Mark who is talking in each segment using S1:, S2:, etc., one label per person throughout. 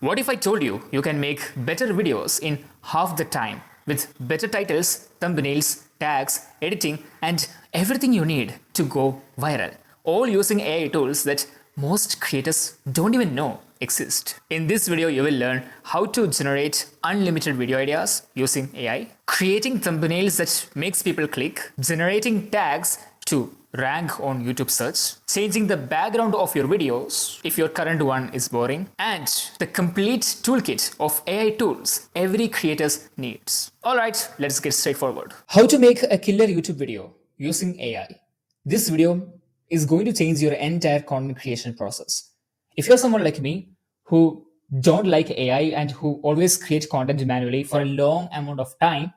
S1: What if I told you you can make better videos in half the time with better titles, thumbnails, tags, editing, and everything you need to go viral, all using AI tools that most creators don't even know exist. In this video, you will learn how to generate unlimited video ideas using AI, creating thumbnails that makes people click, generating tags to rank on YouTube search, changing the background of your videos if your current one is boring, and the complete toolkit of AI tools every creator needs. Alright, let's get straightforward. How to make a killer YouTube video using AI. This video is going to change your entire content creation process. If you're someone like me who don't like AI and who always create content manually for a long amount of time,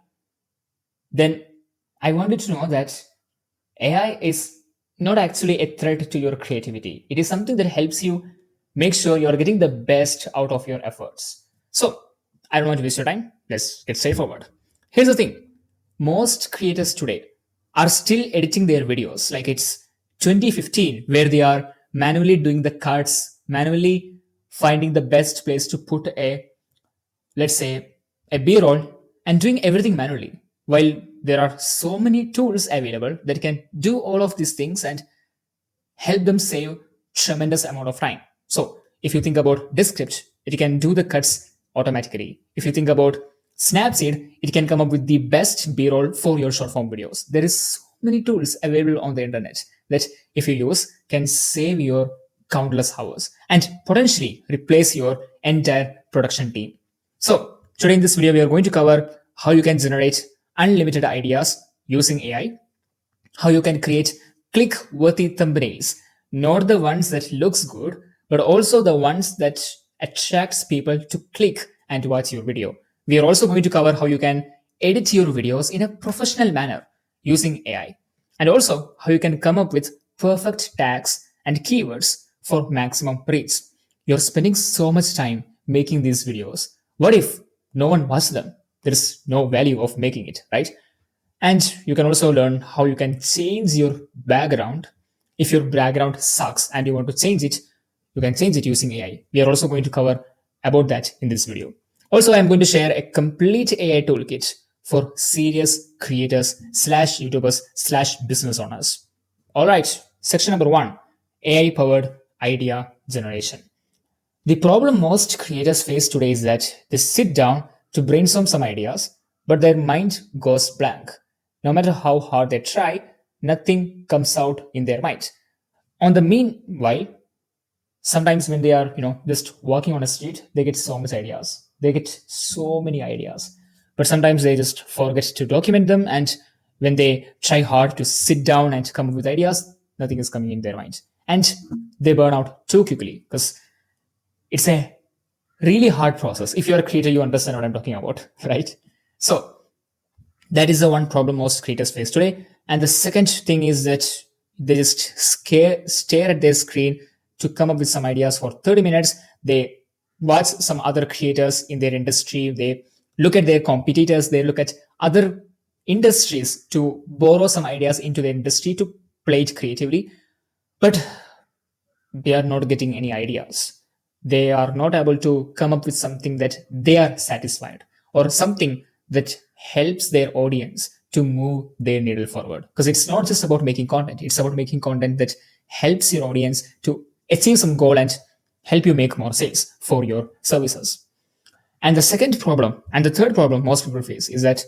S1: then I wanted to know that AI is not actually a threat to your creativity. It is something that helps you make sure you're getting the best out of your efforts. So I don't want to waste your time. Let's get straightforward. Here's the thing. Most creators today are still editing their videos like it's 2015, where they are manually doing the cuts, manually finding the best place to put let's say, a B-roll and doing everything manually. While there are so many tools available that can do all of these things and help them save tremendous amount of time. So if you think about Descript, it can do the cuts automatically. If you think about Snapseed, it can come up with the best B-roll for your short form videos. There is so many tools available on the internet that if you use can save your countless hours and potentially replace your entire production team. So today in this video, we are going to cover how you can generate unlimited ideas using AI, how you can create click-worthy thumbnails, not the ones that looks good, but also the ones that attracts people to click and watch your video. We are also going to cover how you can edit your videos in a professional manner using AI, and also how you can come up with perfect tags and keywords for maximum reach. You're spending so much time making these videos. What if no one watches them? There's no value of making it, right? And you can also learn how you can change your background. If your background sucks and you want to change it, you can change it using AI. We are also going to cover about that in this video. Also, I'm going to share a complete AI toolkit for serious creators slash YouTubers slash business owners. All right, section number 1, AI powered idea generation. The problem most creators face today is that they sit down to brainstorm some ideas, but their mind goes blank. No matter how hard they try, nothing comes out in their mind. On the meanwhile, sometimes when they are, just walking on a street, they get so much ideas. They get so many ideas, but sometimes they just forget to document them. And when they try hard to sit down and come up with ideas, nothing is coming in their mind. And they burn out too quickly because it's a really hard process. If you're a creator, you understand what I'm talking about, right? So that is the one problem most creators face today. And the second thing is that they just stare at their screen to come up with some ideas for 30 minutes. They watch some other creators in their industry. They look at their competitors. They look at other industries to borrow some ideas into their industry to play it creatively. But they are not getting any ideas. They are not able to come up with something that they are satisfied or something that helps their audience to move their needle forward. Because it's not just about making content. It's about making content that helps your audience to achieve some goal and help you make more sales for your services. And the second problem and the third problem most people face is that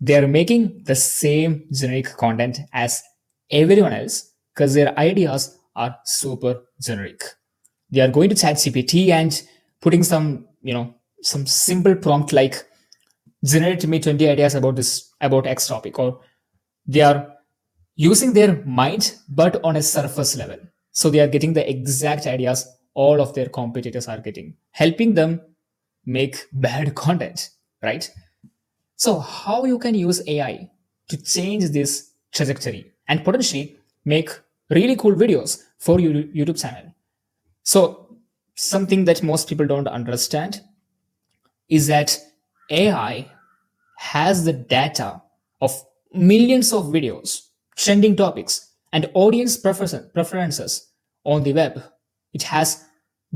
S1: they are making the same generic content as everyone else because their ideas are super generic. They are going to ChatGPT and putting some simple prompt like generate me 20 ideas about X topic, or they are using their mind but on a surface level. So they are getting the exact ideas all of their competitors are getting, helping them make bad content, right? So how you can use AI to change this trajectory and potentially make really cool videos for your YouTube channel. So something that most people don't understand is that AI has the data of millions of videos, trending topics, and audience preferences on the web. It has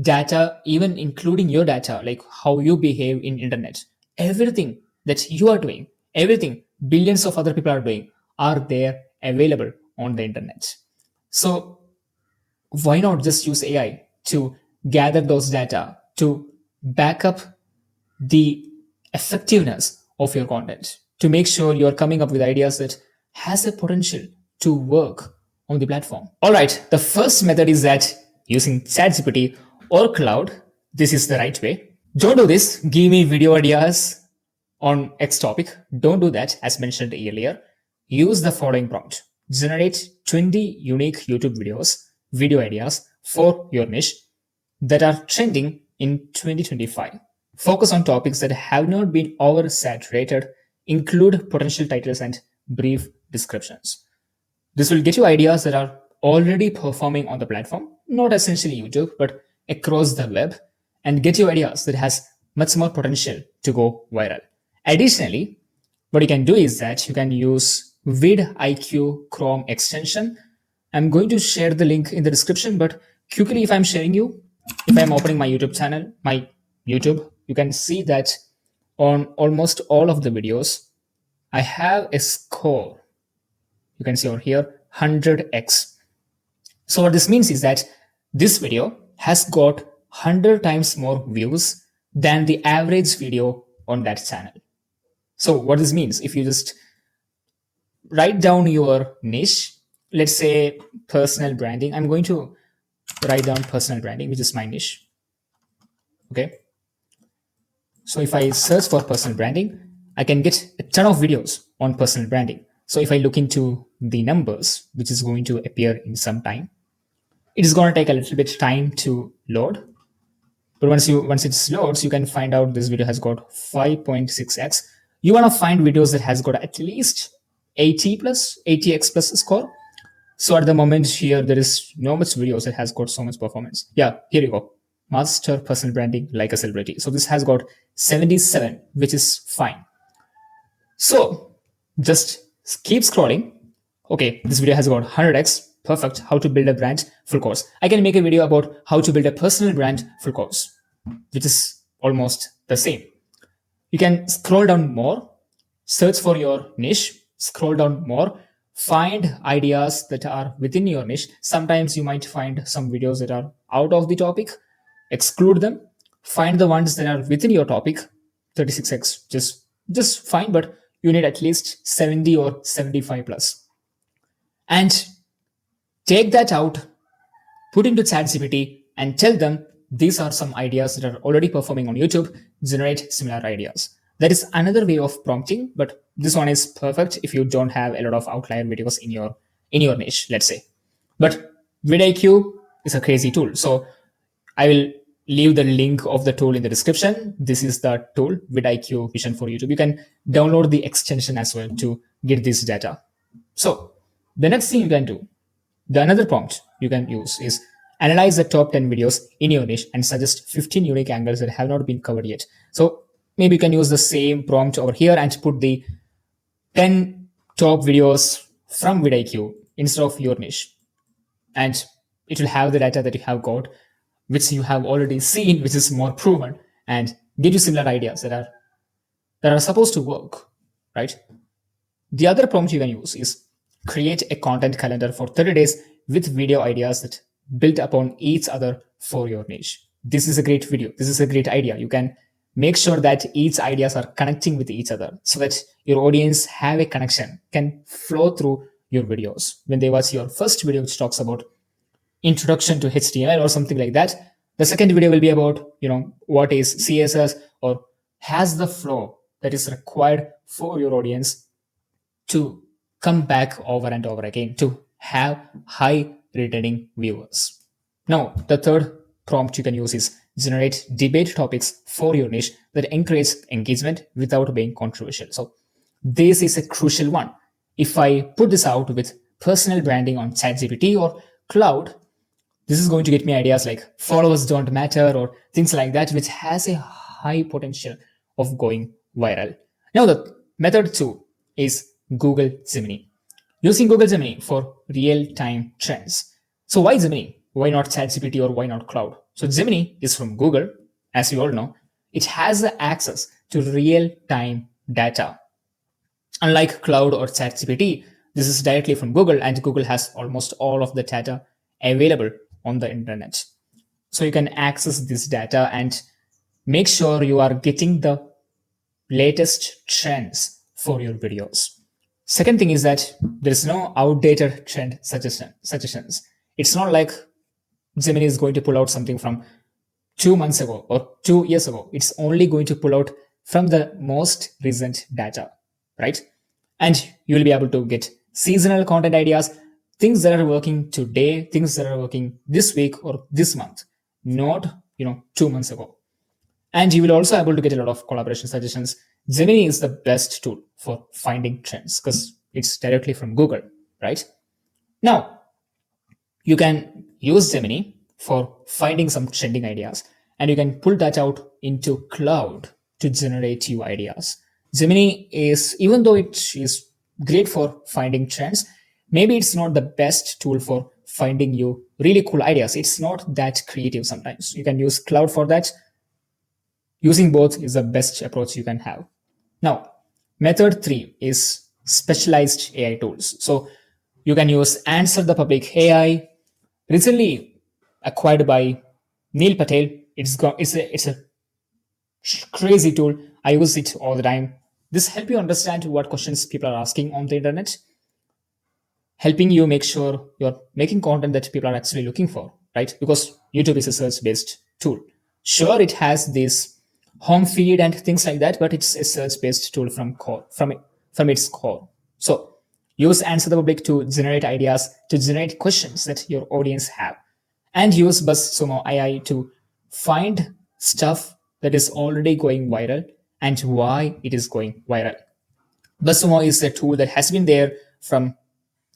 S1: data, even including your data, like how you behave in internet, everything that you are doing, everything billions of other people are doing, are there available on the internet. So why not just use AI to gather those data to back up the effectiveness of your content, to make sure you're coming up with ideas that has a potential to work on the platform. All right, the first method is that using ChatGPT or Claude, this is the right way. Don't do this. Give me video ideas on X topic. Don't do that, as mentioned earlier. Use the following prompt. Generate 20 unique YouTube videos, video ideas for your niche that are trending in 2025. Focus on topics that have not been oversaturated, include potential titles and brief descriptions. This will get you ideas that are already performing on the platform, not essentially YouTube, but across the web, and get you ideas that has much more potential to go viral. Additionally, what you can do is that you can use VidIQ Chrome extension. I'm going to share the link in the description, but quickly, if I'm sharing you, if I'm opening my YouTube channel, my YouTube, you can see that on almost all of the videos, I have a score. You can see over here 100x. So what this means is that this video has got 100 times more views than the average video on that channel. So what this means, if you just write down your niche, let's say personal branding, I'm going to write down personal branding, which is my niche. Okay. So if I search for personal branding, I can get a ton of videos on personal branding. So if I look into the numbers, which is going to appear in some time, it is going to take a little bit time to load. But once it loads, you can find out this video has got 5.6x. You want to find videos that has got at least 80x plus score. So at the moment here, there is no much videos that has got so much performance. Yeah, here you go. Master personal branding like a celebrity. So this has got 77, which is fine. So just keep scrolling. Okay, this video has got 100x. Perfect. How to build a brand, full course. I can make a video about how to build a personal brand, full course, which is almost the same. You can scroll down more, search for your niche, scroll down more, find ideas that are within your niche. Sometimes you might find some videos that are out of the topic, exclude them, find the ones that are within your topic. 36x, just fine, but you need at least 70 or 75 plus. And take that out, put into ChatGPT, and tell them these are some ideas that are already performing on YouTube, generate similar ideas. That is another way of prompting, but this one is perfect if you don't have a lot of outlier videos in your niche, let's say. But VidIQ is a crazy tool. So I will leave the link of the tool in the description. This is the tool, VidIQ Vision for YouTube. You can download the extension as well to get this data. So the next thing you can do, the another prompt you can use is analyze the top 10 videos in your niche and suggest 15 unique angles that have not been covered yet. So maybe you can use the same prompt over here and put the 10 top videos from VidIQ instead of your niche. And it will have the data that you have got, which you have already seen, which is more proven, and give you similar ideas that are supposed to work, right? The other prompt you can use is create a content calendar for 30 days with video ideas that build upon each other for your niche. This is a great video. This is a great idea. You can make sure that each ideas are connecting with each other so that your audience have a connection, can flow through your videos. When they watch your first video, which talks about introduction to HTML or something like that, the second video will be about, what is CSS or has the flow that is required for your audience to come back over and over again to have high returning viewers. Now, the third prompt you can use is generate debate topics for your niche that encourage engagement without being controversial. So this is a crucial one. If I put this out with personal branding on ChatGPT or Claude, this is going to get me ideas like followers don't matter or things like that, which has a high potential of going viral. Now, the method 2 is Google Gemini. Using Google Gemini for real-time trends. So why Gemini? why not ChatGPT or why not Cloud? So Gemini is from Google, as you all know. It has the access to real-time data. Unlike Cloud or ChatGPT, this is directly from Google, and Google has almost all of the data available on the internet. So you can access this data and make sure you are getting the latest trends for your videos. Second thing is that there is no outdated trend suggestions. It's not like Gemini is going to pull out something from 2 months ago or 2 years ago. It's only going to pull out from the most recent data, right? And you will be able to get seasonal content ideas, things that are working today, things that are working this week or this month, not 2 months ago. And you will also able to get a lot of collaboration suggestions. Gemini is the best tool for finding trends because it's directly from Google, right? Now, you can use Gemini for finding some trending ideas, and you can pull that out into Cloud to generate you ideas. Gemini is, even though it is great for finding trends, maybe it's not the best tool for finding you really cool ideas. It's not that creative sometimes. You can use Cloud for that. Using both is the best approach you can have. Now, method 3 is specialized AI tools. So you can use Answer the Public AI, recently acquired by Neil Patel. It's a crazy tool. I use it all the time. This helps you understand what questions people are asking on the internet, helping you make sure you're making content that people are actually looking for, right? Because YouTube is a search-based tool. Sure, it has this home feed and things like that, but it's a search-based tool from its core. So use Answer the Public to generate ideas, to generate questions that your audience have, and use BuzzSumo AI to find stuff that is already going viral and why it is going viral. BuzzSumo is a tool that has been there from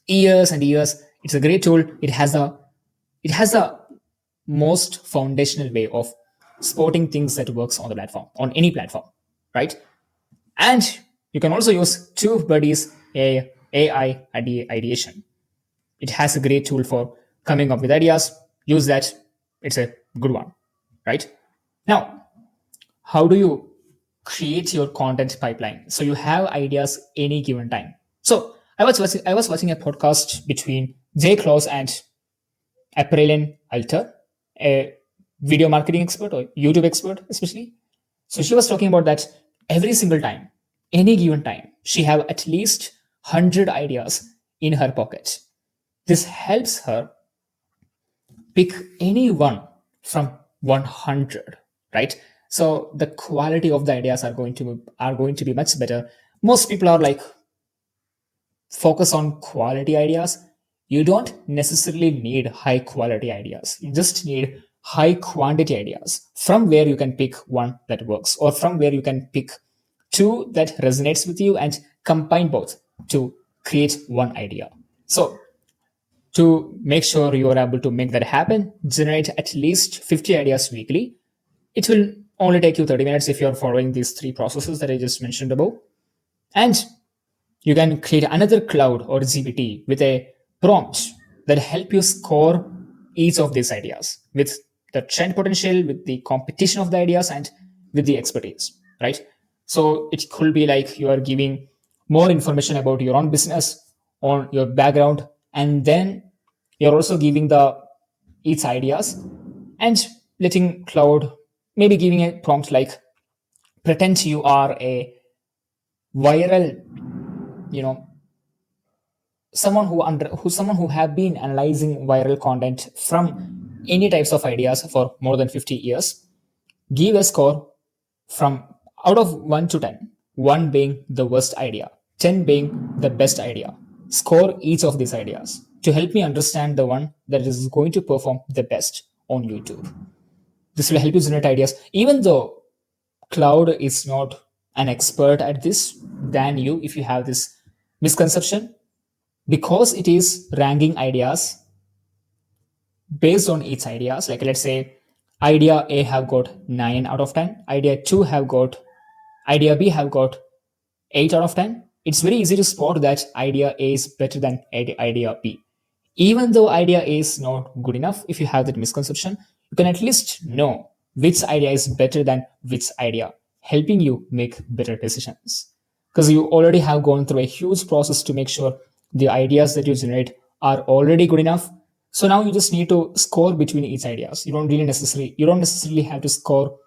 S1: years and years. It's a great tool. It has the most foundational way of spotting things that works on the platform, on any platform, right? And you can also use TubeBuddy's AI ideation. It has a great tool for coming up with ideas. Use that. It's a good one, right? Now, how do you create your content pipeline so you have ideas any given time? So I was watching a podcast between Jay Claus and Aprillian Alter, a video marketing expert or YouTube expert especially. So she was talking about that every single time, any given time, she have at least 100 ideas in her pocket. This helps her pick any one from 100, right? So the quality of the ideas are going to be much better. Most people are like focus on quality ideas. You don't necessarily need high quality ideas. You just need high quantity ideas from where you can pick one that works, or from where you can pick two that resonates with you and combine both to create one idea. So to make sure you are able to make that happen, generate at least 50 ideas weekly. It will only take you 30 minutes if you're following these 3 processes that I just mentioned above. And you can create another Cloud or GPT with a prompt that help you score each of these ideas with the trend potential, with the competition of the ideas, and with the expertise, right? So it could be like you are giving more information about your own business, on your background, and then you're also giving the each ideas and letting Cloud maybe giving a prompt like pretend you are a viral, you know, someone who have been analyzing viral content from any types of ideas for more than 50 years. Give a score from out of 1 to 10, 1 being the worst idea, 10 being the best idea. Score each of these ideas to help me understand the one that is going to perform the best on YouTube. This will help you generate ideas. Even though Cloud is not an expert at this than you, if you have this misconception, because it is ranking ideas based on its ideas. Like let's say idea A have got 9 out of 10, idea 2 have got, idea B have got 8 out of 10. It's very easy to spot that idea A is better than idea B. Even though idea is not good enough, if you have that misconception, you can at least know which idea is better than which idea, helping you make better decisions. Because you already have gone through a huge process to make sure the ideas that you generate are already good enough. So now you just need to score between each ideas. You don't necessarily have to score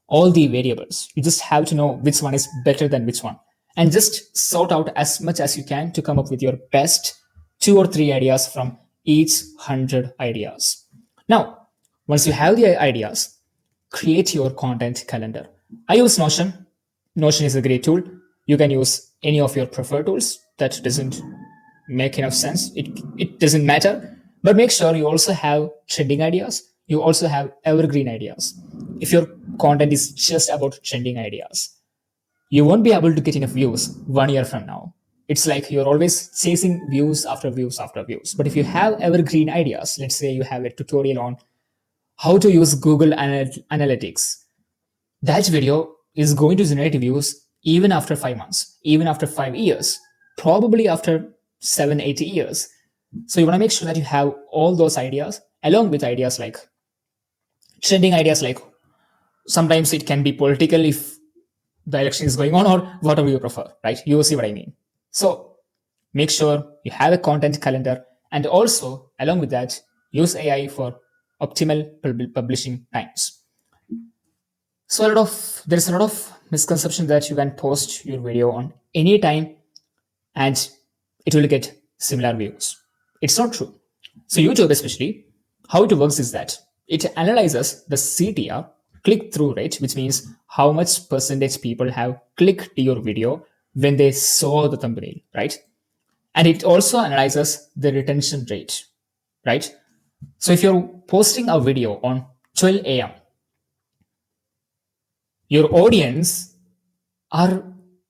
S1: all the variables. You just have to know which one is better than which one, and just sort out as much as you can to come up with your best 2 or 3 ideas from each 100 ideas. Now, once you have the ideas, create your content calendar. I use Notion. Notion is a great tool. You can use any of your preferred tools. That doesn't make enough sense. It doesn't matter. But make sure you also have trending ideas. You also have evergreen ideas. If your content is just about trending ideas, you won't be able to get enough views 1 year from now. It's like you're always chasing views after views after views. But if you have evergreen ideas, let's say you have a tutorial on how to use Google Analytics, that video is going to generate views even after 5 months, even after 5 years, probably after 7, 8 years. So you want to make sure that you have all those ideas along with ideas like trending ideas, like sometimes it can be political if the election is going on or whatever you prefer, right? You see what I mean. So make sure you have a content calendar, and also along with that, use AI for optimal publishing times. So there's a lot of misconception that you can post your video on any time and it will get similar views. It's not true. So YouTube especially, how it works is that it analyzes the CTR, click through rate, which means how much percentage people have clicked your video when they saw the thumbnail, right? And it also analyzes the retention rate, right? So if you're posting a video on 12 a.m., your audience are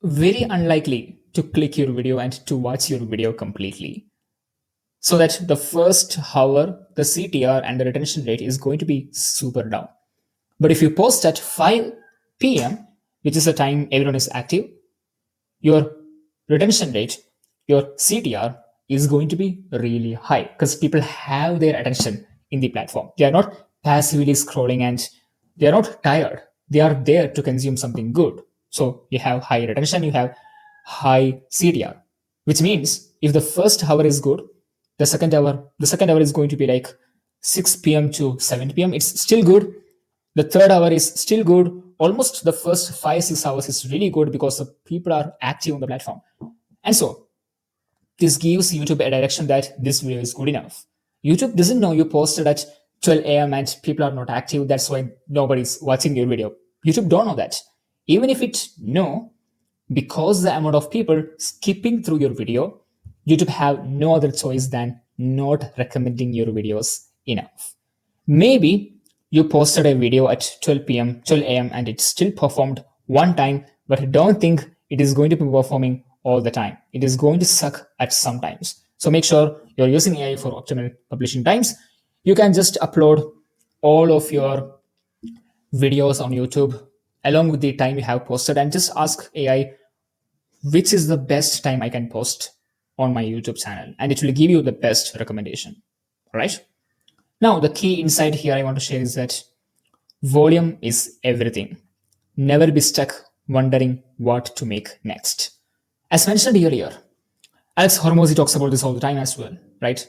S1: very unlikely to click your video and to watch your video completely. So that the first hour, the CTR and the retention rate is going to be super down. But if you post at 5 p.m., which is the time everyone is active, your retention rate, your CTR is going to be really high because people have their attention in the platform. They are not passively scrolling and they are not tired. They are there to consume something good. So you have high retention, you have high CTR, which means if the first hour is good, the second hour is going to be like 6 p.m. to 7 p.m. It's still good. The third hour is still good. Almost the first 5-6 hours is really good because the people are active on the platform. And so this gives YouTube a direction that this video is good enough. YouTube doesn't know you posted at 12 a.m. and people are not active. That's why nobody's watching your video. YouTube don't know that. Even if it know, because the amount of people skipping through your video, YouTube have no other choice than not recommending your videos enough. Maybe you posted a video at 12 a.m. and it still performed one time, but don't think it is going to be performing all the time. It is going to suck at some times. So make sure you're using AI for optimal publishing times. You can just upload all of your videos on YouTube along with the time you have posted and just ask AI which is the best time I can post on my YouTube channel, and it will give you the best recommendation. All right. Now, the key insight here I want to share is that volume is everything. Never be stuck wondering what to make next. As mentioned earlier, Alex Hormozy talks about this all the time as well, right?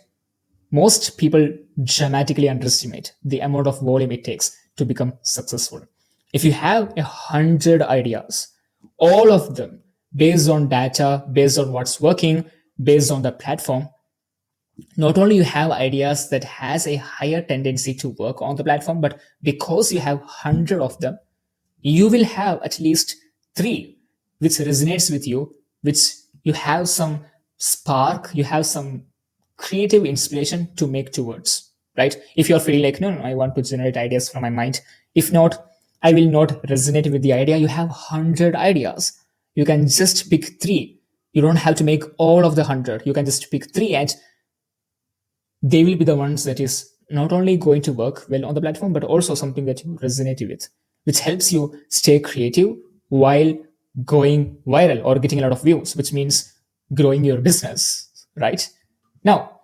S1: Most people dramatically underestimate the amount of volume it takes to become successful. If you have 100 ideas, all of them based on data, based on what's working, based on the platform, not only you have ideas that has a higher tendency to work on the platform, but because you have 100 of them, you will have at least 3 which resonates with you, which you have some spark, you have some creative inspiration to make towards, right? If you're feeling like, no, I want to generate ideas from my mind. If not, I will not resonate with the idea. You have 100 ideas. You can just pick 3. You don't have to make all of the 100. You can just pick 3 and they will be the ones that is not only going to work well on the platform, but also something that you resonate with, which helps you stay creative while going viral or getting a lot of views, which means growing your business, right? Now,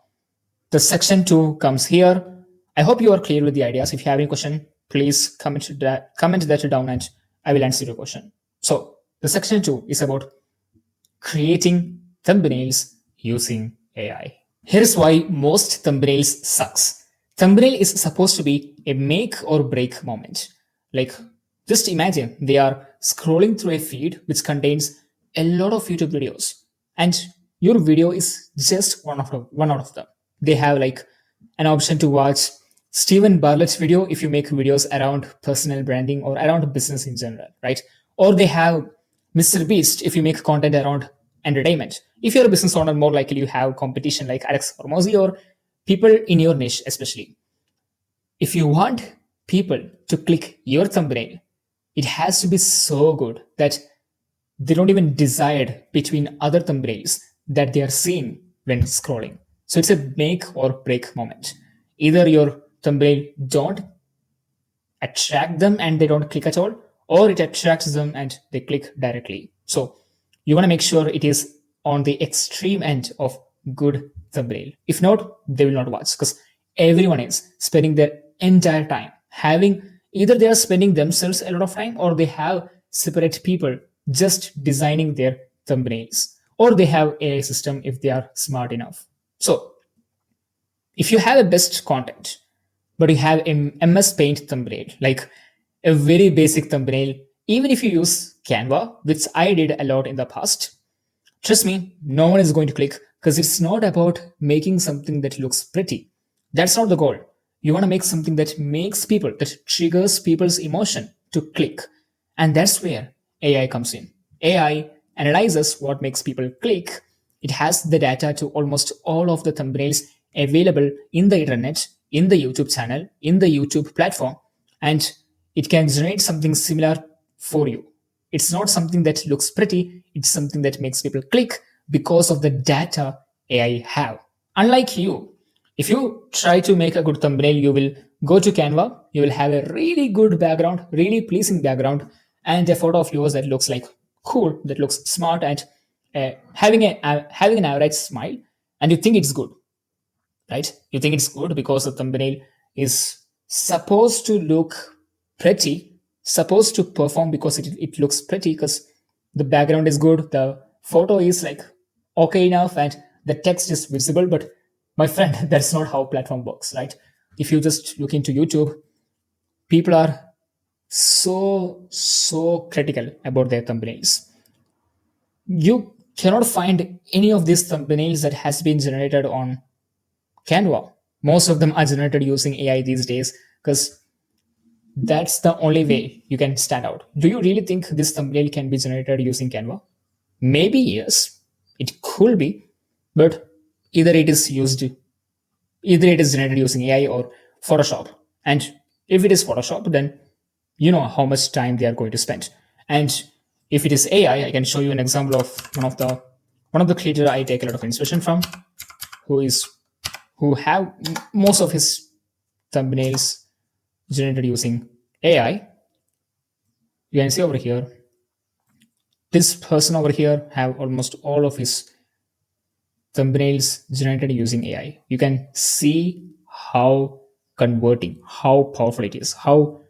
S1: The section 2 comes here. I hope you are clear with the ideas. If you have any question, please comment that down and I will answer your question. So the section 2 is about creating thumbnails using AI. Here's why most thumbnails sucks. Thumbnail is supposed to be a make or break moment. Like, just imagine they are scrolling through a feed which contains a lot of YouTube videos, and your video is just one out of them. They have like an option to watch Stephen Bartlett's video if you make videos around personal branding or around business in general, right? Or they have Mr. Beast if you make content around entertainment. If you're a business owner, more likely you have competition like Alex Hormozy or people in your niche, especially. If you want people to click your thumbnail, it has to be so good that they don't even decide between other thumbnails that they are seeing when scrolling. So it's a make or break moment. Either your thumbnail don't attract them and they don't click at all, or it attracts them and they click directly. So you want to make sure it is on the extreme end of good thumbnail. If not, they will not watch, because everyone is spending their entire time having, either they are spending themselves a lot of time, or they have separate people just designing their thumbnails, or they have AI system if they are smart enough. So if you have a best content, but you have a MS Paint thumbnail, like a very basic thumbnail, even if you use Canva, which I did a lot in the past, trust me, no one is going to click, because it's not about making something that looks pretty. That's not the goal. You want to make something that makes people, that triggers people's emotion to click. And that's where AI comes in. AI analyzes what makes people click. It has the data to almost all of the thumbnails available in the internet, in the YouTube channel, in the YouTube platform, and it can generate something similar for you. It's not something that looks pretty, it's something that makes people click because of the data AI have. Unlike you, if you try to make a good thumbnail, you will go to Canva, you will have a really good background, really pleasing background, and a photo of yours that looks like cool, that looks smart, and having an average smile, and you think it's good, right? You think it's good because the thumbnail is supposed to look pretty, supposed to perform because it looks pretty, because the background is good, the photo is like okay enough, and the text is visible. But my friend, that's not how platform works, right? If you just look into YouTube, people are so critical about their thumbnails. You cannot find any of these thumbnails that has been generated on Canva. Most of them are generated using AI these days, because that's the only way you can stand out. Do you really think this thumbnail can be generated using Canva? Maybe yes, it could be, but either it is used, either it is generated using AI or Photoshop. And if it is Photoshop, then you know how much time they are going to spend. And if it is AI, I can show you an example of one of the creator I take a lot of inspiration from, who have most of his thumbnails generated using AI. You can see over here, this person over here have almost all of his thumbnails generated using AI. You can see how converting, how powerful it is, how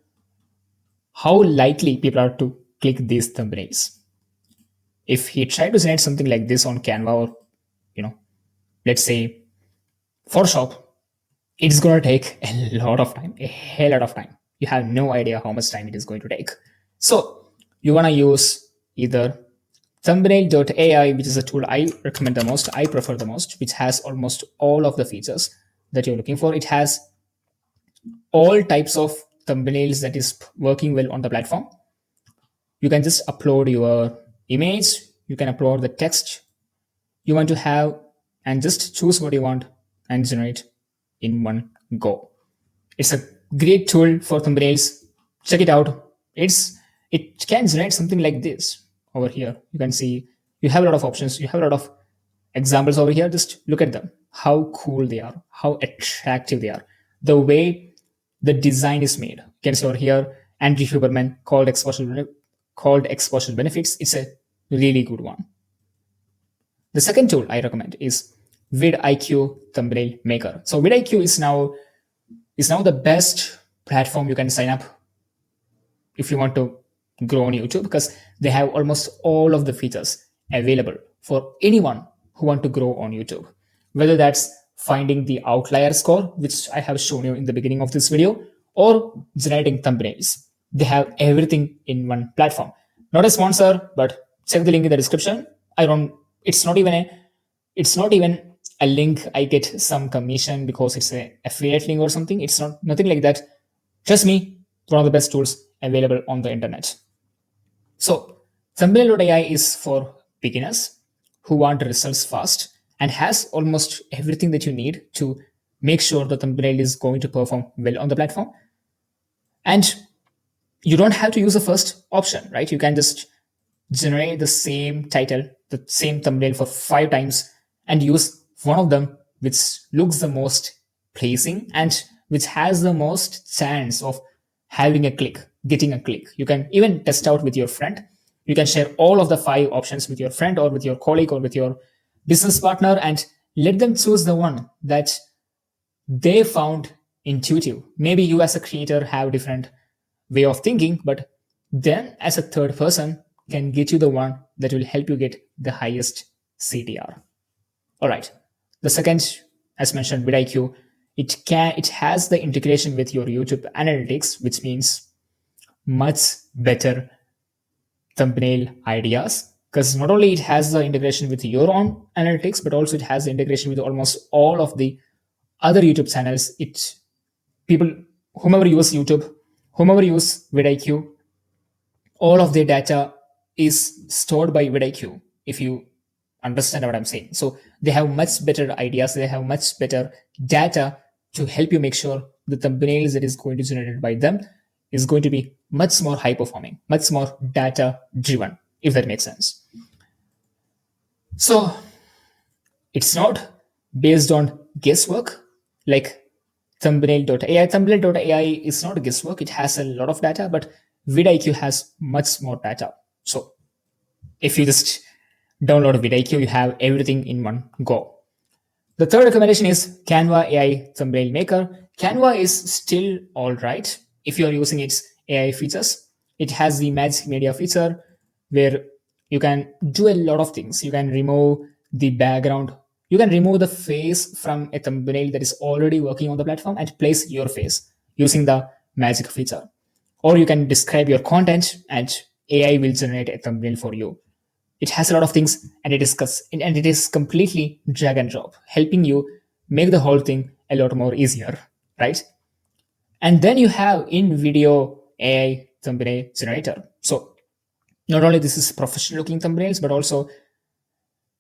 S1: likely people are to click these thumbnails. If he tried to generate something like this on Canva, or you know, let's say Photoshop, it's going to take a lot of time, a hell lot of time. You have no idea how much time it is going to take. So you want to use either Thumbnail.ai, which is a tool I recommend the most, I prefer the most, which has almost all of the features that you're looking for. It has all types of thumbnails that is working well on the platform. You can just upload your image, you can upload the text you want to have, and just choose what you want and generate in one go. It's a great tool for thumbnails. Check it out. It can generate something like this over here. You can see you have a lot of options. You have a lot of examples over here. Just look at them. How cool they are. How attractive they are. The way the design is made. You can see over here, Andrew Huberman called exposure benefits. It's a really good one. The second tool I recommend is VidIQ thumbnail maker. So VidIQ is now the best platform you can sign up if you want to grow on YouTube, because they have almost all of the features available for anyone who want to grow on YouTube. Whether that's finding the outlier score, which I have shown you in the beginning of this video, or generating thumbnails. They have everything in one platform. Not a sponsor, but check the link in the description. I don't it's not even a link I get some commission because it's a affiliate link or something. It's not nothing like that. Trust me, one of the best tools available on the internet. So, Thumbnail.ai is for beginners who want results fast and has almost everything that you need to make sure the thumbnail is going to perform well on the platform. And you don't have to use the first option, right? You can just generate the same title, the same thumbnail for 5 times and use one of them which looks the most pleasing and which has the most chance of having a click, getting a click. You can even test out with your friend. You can share all of the 5 options with your friend or with your colleague or with your business partner and let them choose the one that they found intuitive. Maybe you as a creator have different way of thinking, but then as a third person can get you the one that will help you get the highest CTR. All right. The second, as mentioned, vidIQ, it has the integration with your YouTube analytics, which means much better thumbnail ideas. Because not only it has the integration with your own analytics, but also it has the integration with almost all of the other YouTube channels. People, whomever use YouTube, whomever use vidIQ, all of their data is stored by vidIQ, if you understand what I'm saying. So they have much better ideas, they have much better data to help you make sure the thumbnails that is going to be generated by them is going to be much more high performing, much more data driven, if that makes sense. So it's not based on guesswork like Thumbnail.ai. Thumbnail.ai is not guesswork. It has a lot of data, but vidIQ has much more data. So if you just download vidIQ, you have everything in one go. The third recommendation is Canva AI Thumbnail Maker. Canva is still all right if you are using its AI features. It has the Magic Media feature where you can do a lot of things. You can remove the background. You can remove the face from a thumbnail that is already working on the platform and place your face using the Magic feature. Or you can describe your content and AI will generate a thumbnail for you. It has a lot of things and it is completely drag and drop, helping you make the whole thing a lot more easier, right? And then you have InVideo AI thumbnail generator. So not only this is professional looking thumbnails, but also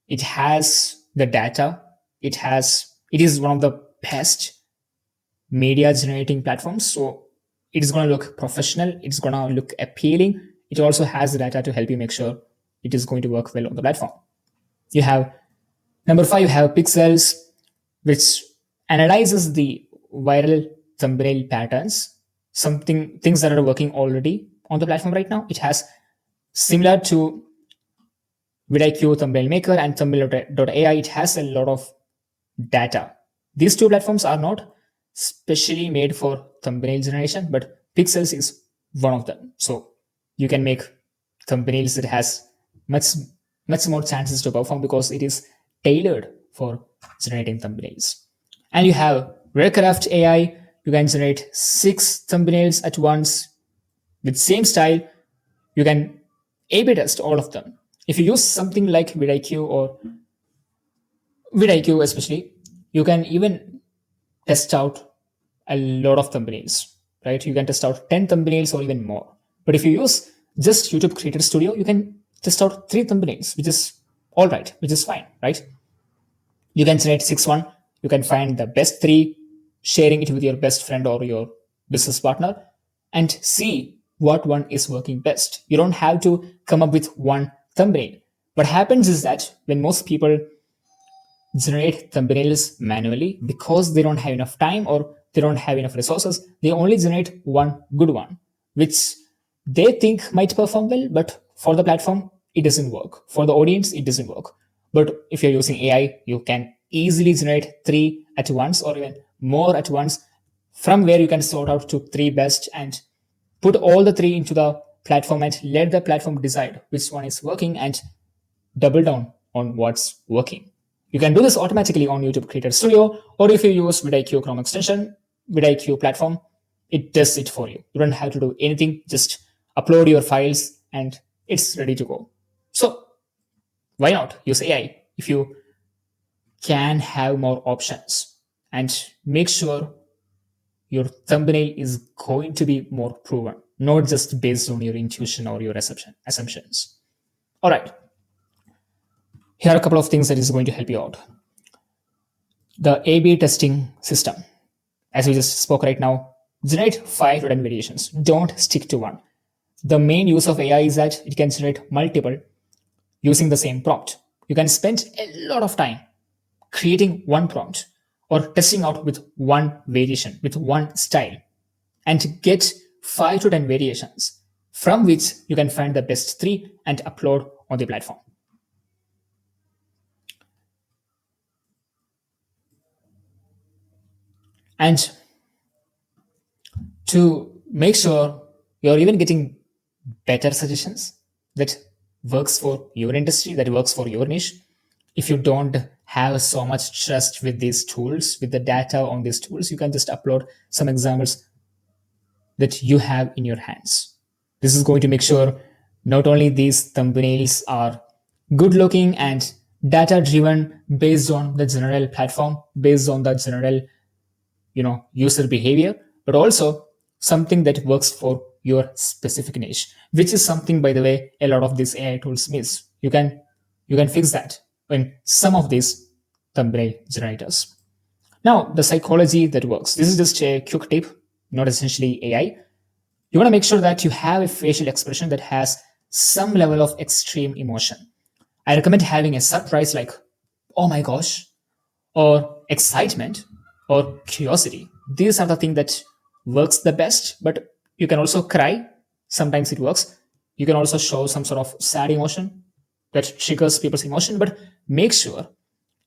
S1: it has the data. It is one of the best media generating platforms. So it is going to look professional. It's going to look appealing. It also has the data to help you make sure it is going to work well on the platform. You have number 5, you have Pixels, which analyzes the viral thumbnail patterns, things that are working already on the platform right now. It has similar to vidIQ Thumbnail Maker and Thumbnail.ai. It has a lot of data. These two platforms are not specially made for thumbnail generation, but Pixels is one of them. So you can make thumbnails that has much more chances to perform because it is tailored for generating thumbnails. And you have Recraft AI. You can generate 6 thumbnails at once with same style. You can A/B test all of them. If you use something like vidIQ or vidIQ especially, you can even test out a lot of thumbnails, right? You can test out 10 thumbnails or even more. But if you use just YouTube Creator Studio, you can test out 3 thumbnails, which is all right, which is fine, right? You can generate 6 you can find the best 3, sharing it with your best friend or your business partner, and see what one is working best. You don't have to come up with one thumbnail. What happens is that when most people generate thumbnails manually because they don't have enough time or they don't have enough resources, they only generate one good one, which they think might perform well, but for the platform, it doesn't work. For the audience, it doesn't work. But if you're using AI, you can easily generate 3 at once or even more at once, from where you can sort out to 3 best and put all the 3 into the platform and let the platform decide which one is working and double down on what's working. You can do this automatically on YouTube Creator Studio, or if you use VidIQ Chrome extension, VidIQ platform, it does it for you. You don't have to do anything, just upload your files and it's ready to go. So why not use AI if you can have more options and make sure your thumbnail is going to be more proven, not just based on your intuition or your assumptions. All right. Here are a couple of things that is going to help you out. The A/B testing system, as we just spoke right now, generate 5 to 10 variations. Don't stick to one. The main use of AI is that it can generate multiple using the same prompt. You can spend a lot of time creating one prompt or testing out with one variation, with one style, and get 5 to 10 variations from which you can find the best 3 and upload on the platform. And to make sure you're even getting better suggestions that works for your industry, that works for your niche, if you don't have so much trust with these tools, with the data on these tools, you can just upload some examples that you have in your hands. This is going to make sure not only these thumbnails are good looking and data driven based on the general platform, based on the general user behavior, but also something that works for your specific niche, which is something, by the way, a lot of these AI tools miss. You can fix that in some of these thumbnail generators. Now, the psychology that works. This is just a quick tip, not essentially AI. You want to make sure that you have a facial expression that has some level of extreme emotion. I recommend having a surprise like, oh my gosh, or excitement or curiosity. These are the things that works the best, but you can also cry. Sometimes it works. You can also show some sort of sad emotion that triggers people's emotion, but make sure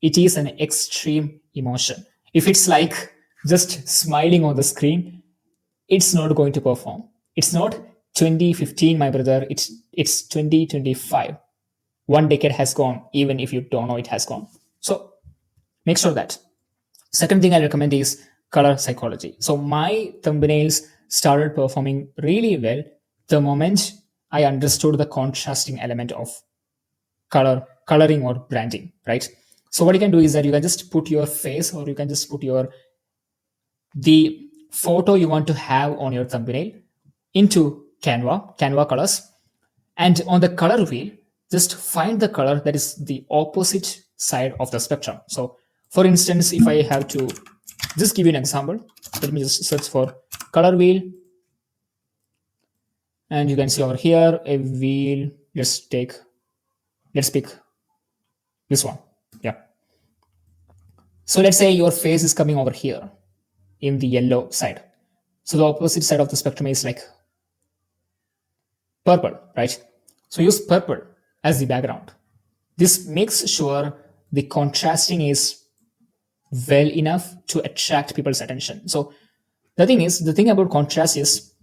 S1: it is an extreme emotion. If it's like just smiling on the screen, it's not going to perform. It's not 2015, my brother. It's 2025. 1 decade has gone, even if you don't know it has gone. So make sure that. Second thing I recommend is color psychology. So my thumbnails started performing really well the moment I understood the contrasting element of coloring or branding, right? So what you can do is that you can just put your face, or you can just put the photo you want to have on your thumbnail into Canva colors, and on the color wheel, just find the color that is the opposite side of the spectrum. So for instance, if I have to just give you an example, let me just search for color wheel, and you can see over here a wheel. Let's pick this one. Yeah. So let's say your face is coming over here in the yellow side. So the opposite side of the spectrum is like purple, right? So use purple as the background. This makes sure the contrasting is well enough to attract people's attention. So the thing about contrast is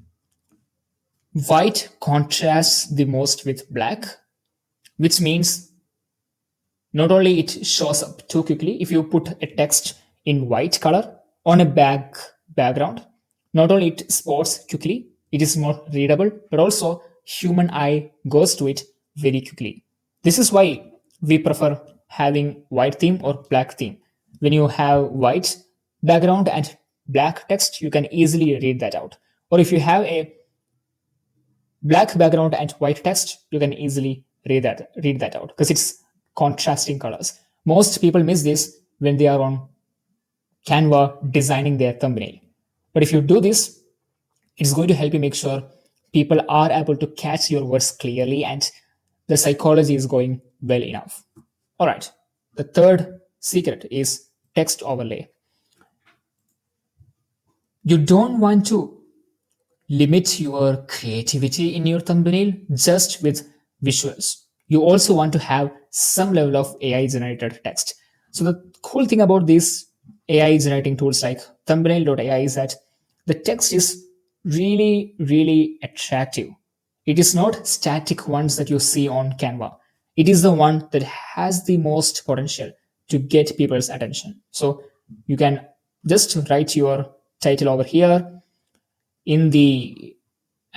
S1: white contrasts the most with black, which means not only it shows up too quickly. If you put a text in white color on a background, not only it spots quickly, it is more readable, but also human eye goes to it very quickly. This is why we prefer having white theme or black theme. When you have white background and black text, you can easily read that out. Or if you have a black background and white text, you can easily read that out because it's contrasting colors. Most people miss this when they are on Canva designing their thumbnail. But if you do this, it's going to help you make sure people are able to catch your words clearly and the psychology is going well enough. All right. The third secret is text overlay. You don't want to limit your creativity in your thumbnail just with visuals. You also want to have some level of AI generated text. So the cool thing about these AI generating tools like Thumbnail.ai is that the text is really, really attractive. It is not static ones that you see on Canva. It is the one that has the most potential to get people's attention. So you can just write your title over here in the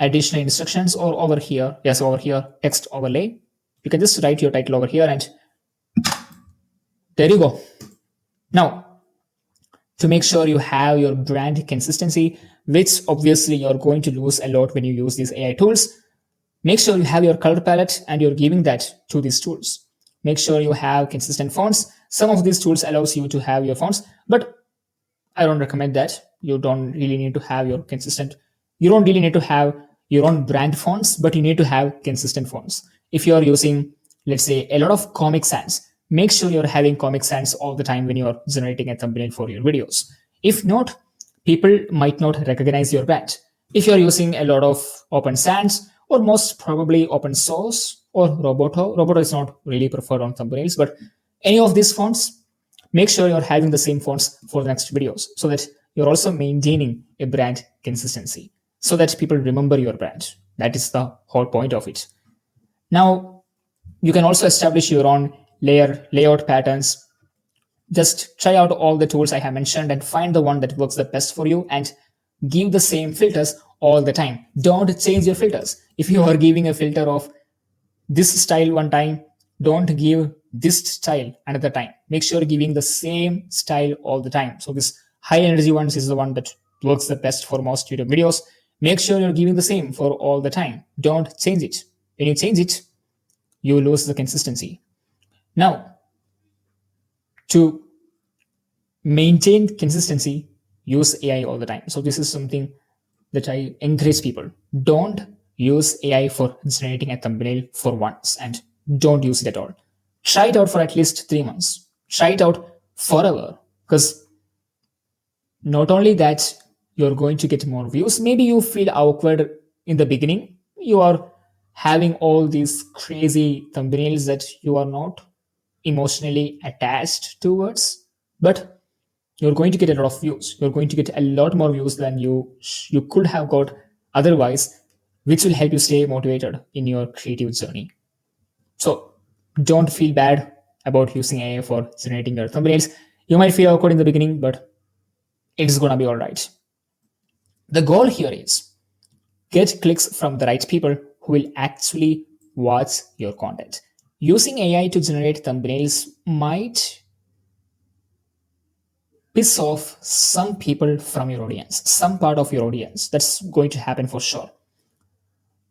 S1: additional instructions, or over here, yes, over here, text overlay. You can just write your title over here and there you go. Now, to make sure you have your brand consistency, which obviously you're going to lose a lot when you use these AI tools, make sure you have your color palette and you're giving that to these tools. Make sure you have consistent fonts. Some of these tools allows you to have your fonts, but I don't recommend that. You don't really need to have your consistent, you don't really need to have your own brand fonts, but you need to have consistent fonts. If you're using, let's say, a lot of Comic Sans, make sure you're having Comic Sans all the time when you're generating a thumbnail for your videos. If not, people might not recognize your brand. If you're using a lot of Open Sans, or most probably open source or Roboto is not really preferred on thumbnails, but any of these fonts, make sure you're having the same fonts for the next videos so that you're also maintaining a brand consistency so that people remember your brand. That is the whole point of it. Now, you can also establish your own layout patterns. Just try out all the tools I have mentioned and find the one that works the best for you and give the same filters all the time. Don't change your filters. If you are giving a filter of this style one time, don't give this style another time. Make sure giving the same style all the time. So this high energy ones is the one that works the best for most YouTube videos. Make sure you're giving the same for all the time. Don't change it. When you change it, you lose the consistency. Now, to maintain consistency, use AI all the time. So this is something that I encourage people. Don't use AI for generating a thumbnail for once and don't use it at all. Try it out for at least 3 months. Try it out forever, because not only that, you're going to get more views. Maybe you feel awkward in the beginning. You are having all these crazy thumbnails that you are not emotionally attached towards, but you're going to get a lot of views. You're going to get a lot more views than you could have got otherwise, which will help you stay motivated in your creative journey. So don't feel bad about using AI for generating your thumbnails. You might feel awkward in the beginning, but it's gonna be all right. The goal here is get clicks from the right people who will actually watch your content. Using AI to generate thumbnails might piss off some people from your audience, some part of your audience. That's going to happen for sure.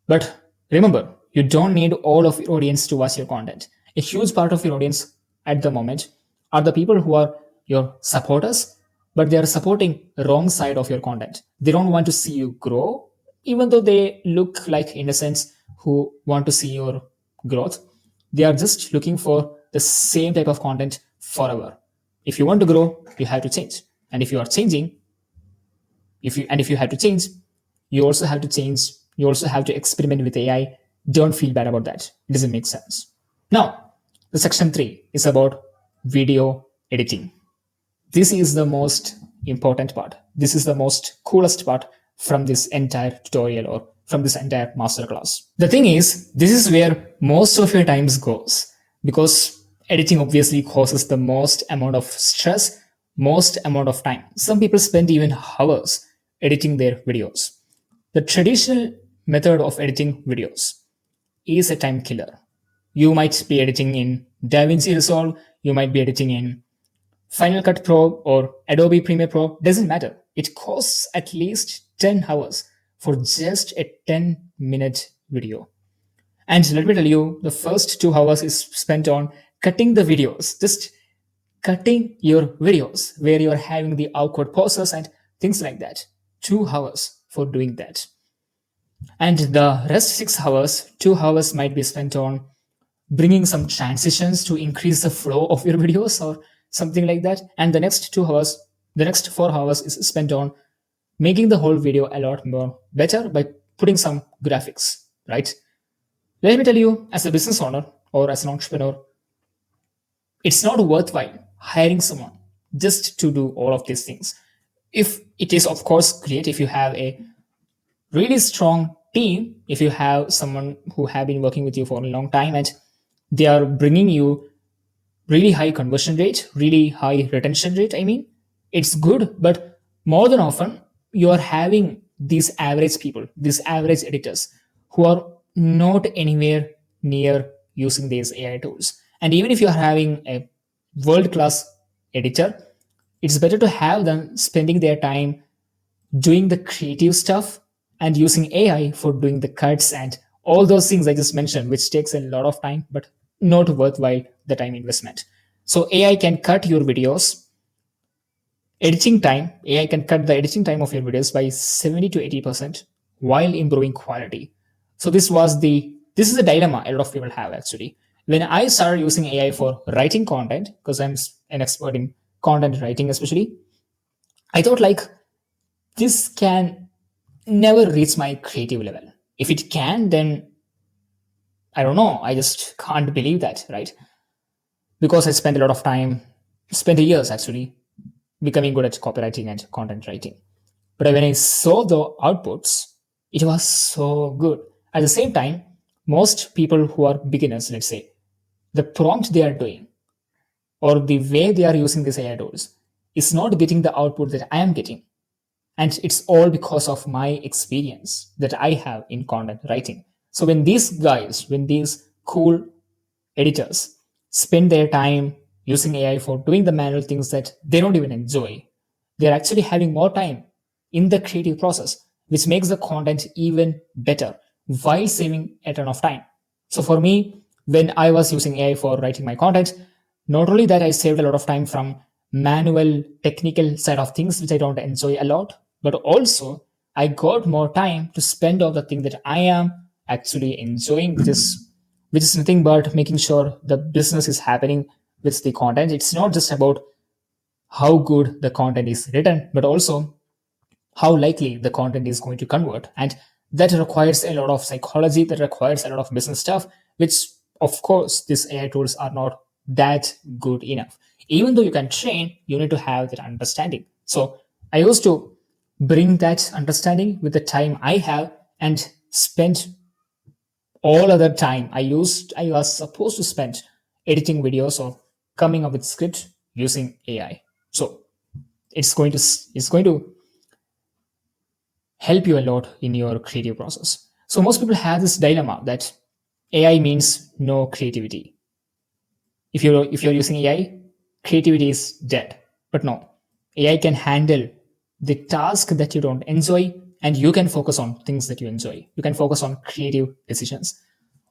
S1: But remember, you don't need all of your audience to watch your content. A huge part of your audience at the moment are the people who are your supporters, but they are supporting the wrong side of your content. They don't want to see you grow, even though they look like innocents who want to see your growth. They are just looking for the same type of content forever. If you want to grow, you have to change. And if you are changing, if you have to change, you also have to change. You also have to experiment with AI. Don't feel bad about that. It doesn't make sense. Now, the section 3 is about video editing. This is the most important part. This is the most coolest part from this entire tutorial or from this entire masterclass. The thing is, this is where most of your times goes, because editing obviously causes the most amount of stress, most amount of time. Some people spend even hours editing their videos. The traditional method of editing videos is a time killer. You might be editing in DaVinci Resolve, you might be editing in Final Cut Pro or Adobe Premiere Pro, doesn't matter. It costs at least 10 hours for just a 10-minute video. And let me tell you, the first 2 hours is spent on cutting the videos, just cutting your videos where you're having the awkward pauses and things like that. 2 hours for doing that. And the rest 6 hours, 2 hours might be spent on bringing some transitions to increase the flow of your videos or something like that. And the next 2 hours, the next 4 hours is spent on making the whole video a lot more better by putting some graphics, right? Let me tell you, as a business owner or as an entrepreneur, it's not worthwhile hiring someone just to do all of these things. If it is, of course, great if you have a really strong team, if you have someone who have been working with you for a long time and they are bringing you really high conversion rate, really high retention rate, I mean, it's good. But more than often, you are having these average people, these average editors who are not anywhere near using these AI tools. And even if you are having a world class editor, it's better to have them spending their time doing the creative stuff and using AI for doing the cuts and all those things I just mentioned, which takes a lot of time, but not worthwhile the time investment. So AI can cut your videos editing time. AI can cut the editing time of your videos by 70 to 80% while improving quality. So this is a dilemma a lot of people have actually. When I started using AI for writing content, because I'm an expert in content writing especially, I thought like this can never reach my creative level. If it can, then I don't know. I just can't believe that, right? Because I spent a lot of time, spent years actually, becoming good at copywriting and content writing. But when I saw the outputs, it was so good. At the same time, most people who are beginners, let's say, the prompt they are doing or the way they are using these AI tools is not getting the output that I am getting. And it's all because of my experience that I have in content writing. So when these guys, when these cool editors spend their time using AI for doing the manual things that they don't even enjoy, they're actually having more time in the creative process, which makes the content even better while saving a ton of time. So for me, when I was using AI for writing my content, not only that I saved a lot of time from manual technical side of things, which I don't enjoy a lot, but also I got more time to spend on the thing that I am actually enjoying, which is nothing but making sure the business is happening with the content. It's not just about how good the content is written, but also how likely the content is going to convert. And that requires a lot of psychology, that requires a lot of business stuff, which, of course, these AI tools are not that good enough. Even though you can train, you need to have that understanding. So I used to bring that understanding with the time I have and spend all other time I was supposed to spend editing videos or coming up with script using AI. So it's going to help you a lot in your creative process. So most people have this dilemma that AI means no creativity. If you're using AI, creativity is dead. But no, AI can handle the task that you don't enjoy, and you can focus on things that you enjoy. You can focus on creative decisions.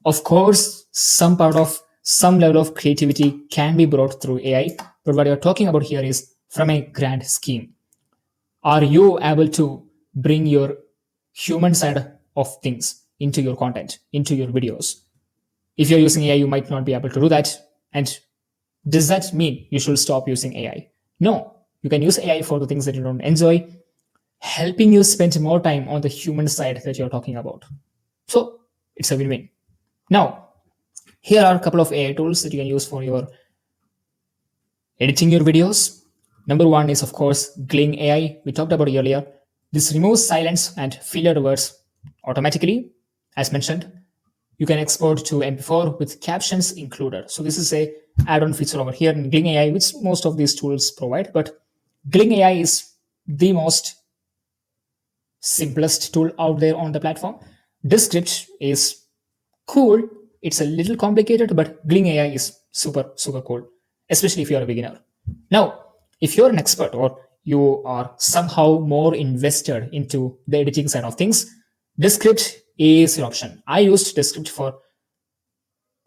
S1: Of course, some level of creativity can be brought through AI, but what you're talking about here is from a grand scheme. Are you able to bring your human side of things into your content, into your videos? If you're using AI, you might not be able to do that. And does that mean you should stop using AI? No, you can use AI for the things that you don't enjoy, helping you spend more time on the human side that you're talking about. So it's a win-win. Now, here are a couple of AI tools that you can use for your editing your videos. Number one is, of course, Gling AI. We talked about it earlier. This removes silence and filler words automatically. As mentioned, you can export to MP4 with captions included. So this is a add-on feature over here in Gling AI, which most of these tools provide. But Gling AI is the most simplest tool out there on the platform. Descript is cool. It's a little complicated, but Gling AI is super, super cool, especially if you're a beginner. Now, if you're an expert or you are somehow more invested into the editing side of things, Descript is your option. I used Descript for,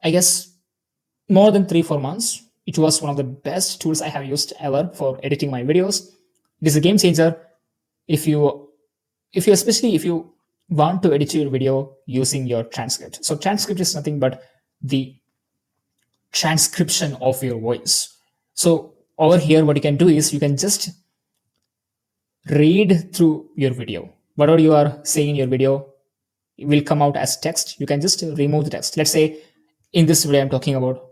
S1: I guess, more than 3-4 months. It was one of the best tools I have used ever for editing my videos. It is a game changer if you especially if you want to edit your video using your transcript. So transcript is nothing but the transcription of your voice. So over here, what you can do is you can just read through your video. Whatever you are saying in your video will come out as text. You can just remove the text. Let's say in this video, I'm talking about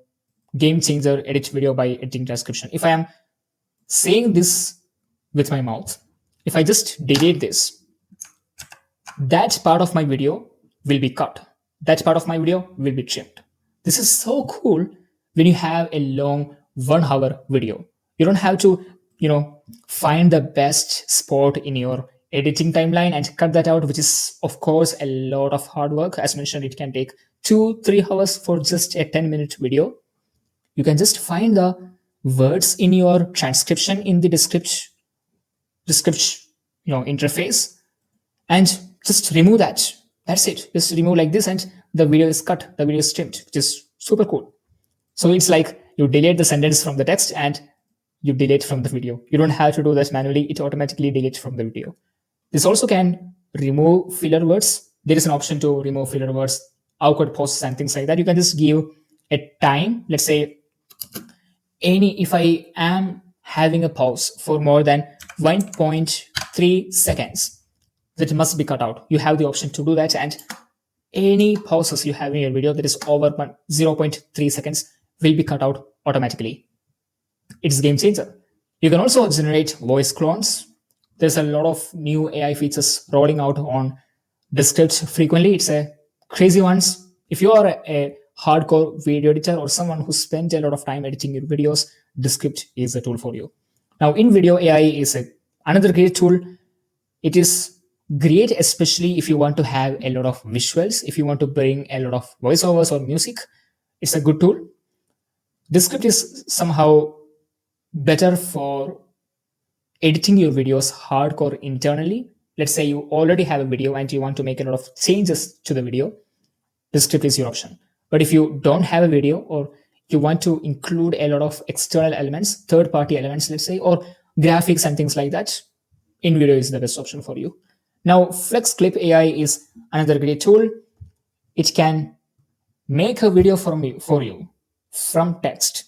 S1: game changer, edit video by editing transcription. If I am saying this with my mouth, if I just delete this, that part of my video will be cut. That part of my video will be trimmed. This is so cool when you have a long 1 hour video. You don't have to, find the best spot in your editing timeline and cut that out, which is, of course, a lot of hard work. As mentioned, it can take 2-3 hours for just a 10-minute video. You can just find the words in your transcription in the Descript interface and just remove that. That's it. Just remove like this and the video is cut. The video is trimmed, which is super cool. So it's like you delete the sentence from the text and you delete from the video. You don't have to do that manually. It automatically deletes from the video. This also can remove filler words. There is an option to remove filler words, awkward pauses and things like that. You can just give a time. Let's say if I am having a pause for more than 1.3 seconds, that must be cut out. You have the option to do that, and any pauses you have in your video that is over 0.3 seconds will be cut out automatically. It's a game changer. You can also generate voice clones. There's a lot of new AI features rolling out on Descript frequently. It's a crazy ones. If you are a hardcore video editor or someone who spent a lot of time editing your videos, Descript is a tool for you. Now, InVideo AI is another great tool. It is great, especially if you want to have a lot of visuals, if you want to bring a lot of voiceovers or music. It's a good tool. Descript is somehow better for editing your videos hardcore internally. Let's say you already have a video and you want to make a lot of changes to the video. Descript is your option. But if you don't have a video or you want to include a lot of external elements, third-party elements, let's say, or graphics and things like that, InVideo is the best option for you. Now, FlexClip AI is another great tool. It can make a video for you from text.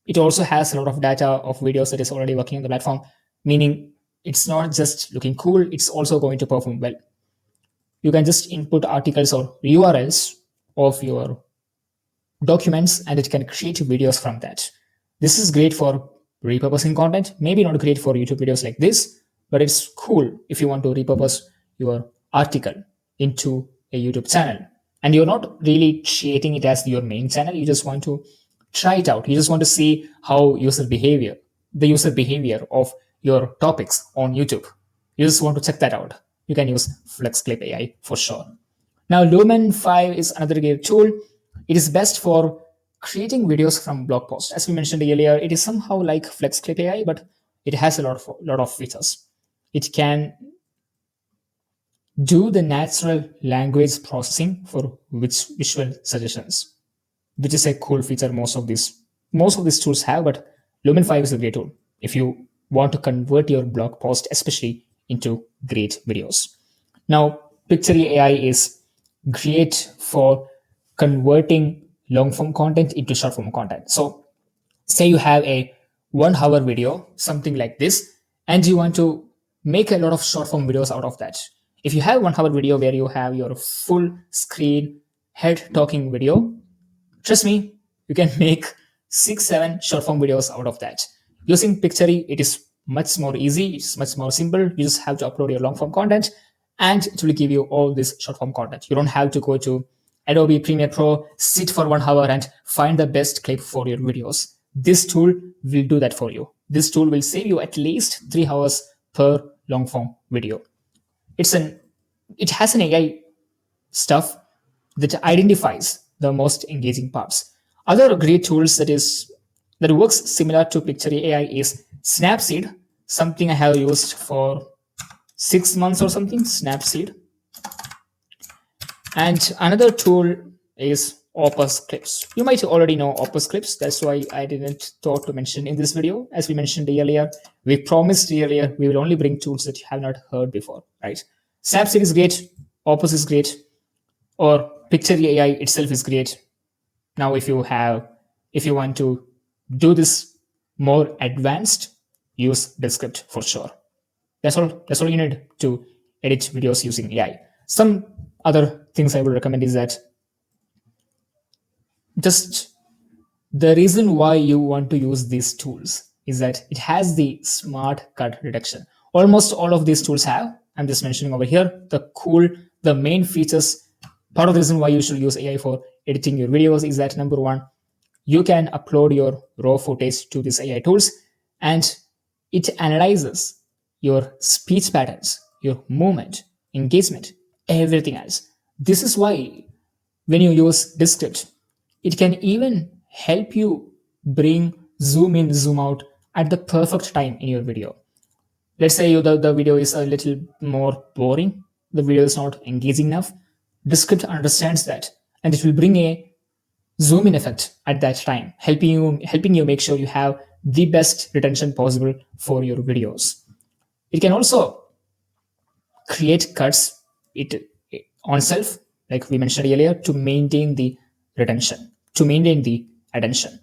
S1: It also has a lot of data of videos that is already working on the platform, meaning it's not just looking cool, it's also going to perform well. You can just input articles or URLs of your documents and it can create videos from that. This is great for repurposing content, maybe not great for YouTube videos like this, but it's cool if you want to repurpose your article into a YouTube channel. And you're not really creating it as your main channel. You just want to try it out. You just want to see how the user behavior of your topics on YouTube. You just want to check that out. You can use FlexClip AI for sure. Now, Lumen 5 is another great tool. It is best for creating videos from blog posts. As we mentioned earlier, it is somehow like FlexClip AI, but it has a lot of features. It can do the natural language processing for visual suggestions, which is a cool feature most of these tools have, but Lumen 5 is a great tool if you want to convert your blog post, especially into great videos. Now, Pictory AI is great for converting long form content into short form content. So say you have a 1 hour video, something like this, and you want to make a lot of short form videos out of that. If you have 1 hour video where you have your full screen head talking video, trust me, you can make 6-7 short form videos out of that. Using Pictory, it is much more easy. It's much more simple. You just have to upload your long form content and it will give you all this short form content. You don't have to go to Adobe Premiere Pro, sit for 1 hour and find the best clip for your videos. This tool will do that for you. This tool will save you at least 3 hours per long form video. It has an AI stuff that identifies the most engaging parts. Other great tools that works similar to Pictory AI is Snapseed, something I have used for 6 months or something, Snapseed. And another tool is Opus Clips. You might already know Opus Clips. That's why I didn't thought to mention in this video. As we mentioned earlier, we promised earlier we will only bring tools that you have not heard before, right? Snapseed is great. Opus is great. Or Pictory AI itself is great. Now, if you want to do this more advanced, use Descript for sure. That's all you need to edit videos using AI. Some other things I would recommend is that just The reason why you want to use these tools is that it has the smart cut detection. Almost all of these tools have. I'm just mentioning over here the main features. Part of the reason why you should use AI for editing your videos is that number one, you can upload your raw footage to these AI tools and it analyzes your speech patterns, your movement, engagement, everything else. This is why when you use Descript, it can even help you bring zoom in, zoom out at the perfect time in your video. Let's say the video is a little more boring, the video is not engaging enough. Descript understands that and it will bring a zoom in effect at that time, helping you make sure you have the best retention possible for your videos. It can also create cuts on self, like we mentioned earlier, to maintain the retention, to maintain the attention.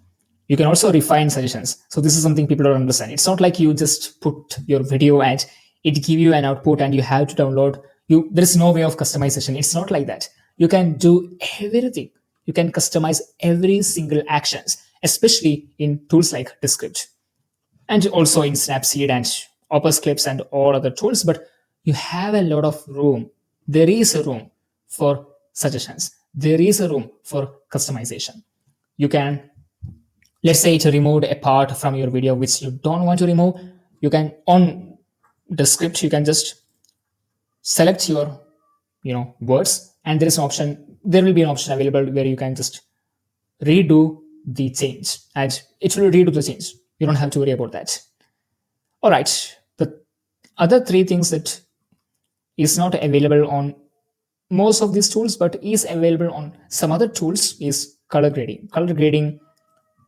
S1: You can also refine suggestions. So this is something people don't understand. It's not like you just put your video and it give you an output and you have to download. There is no way of customization. It's not like that. You can do everything. You can customize every single actions, especially in tools like Descript and also in Snapseed and Clips and all other tools. But you have a lot of room. There is a room for suggestions. There is a room for customization. You can, let's say, to remove a part from your video which you don't want to remove. You can, on the script, you can just select your words, and there will be an option available where you can just redo the change and it will redo the change. You don't have to worry about that. All right, the other three things that is not available on most of these tools but is available on some other tools is color grading.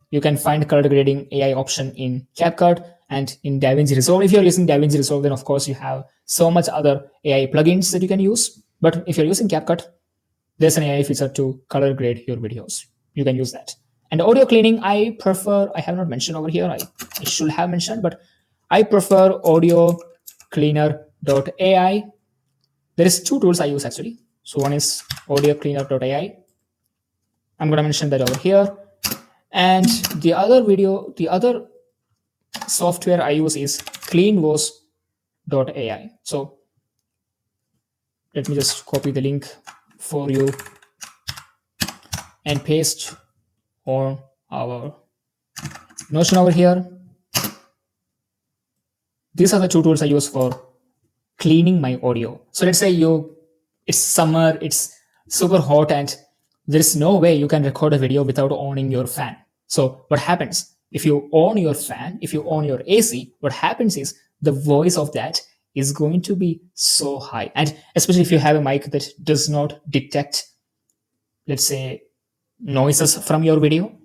S1: You can find color grading AI option in CapCut and in DaVinci Resolve. If you're using DaVinci Resolve, then of course you have so much other AI plugins that you can use. But if you're using CapCut, there's an AI feature to color grade your videos. You can use that. And audio cleaning, I have not mentioned over here. I should have mentioned, but I prefer audio cleaner.ai. There is two tools I use actually. So one is audio cleaner.ai. I'm going to mention that over here. And the other software I use is cleanvoice.ai. So let me just copy the link for you and paste on our Notion over here. These are the two tools I use for cleaning my audio. So let's say it's summer, it's super hot, and there's no way you can record a video without owning your fan. So what happens if you own your fan, if you own your AC, what happens is the voice of that is going to be so high. And especially if you have a mic that does not detect, let's say, noises from your video,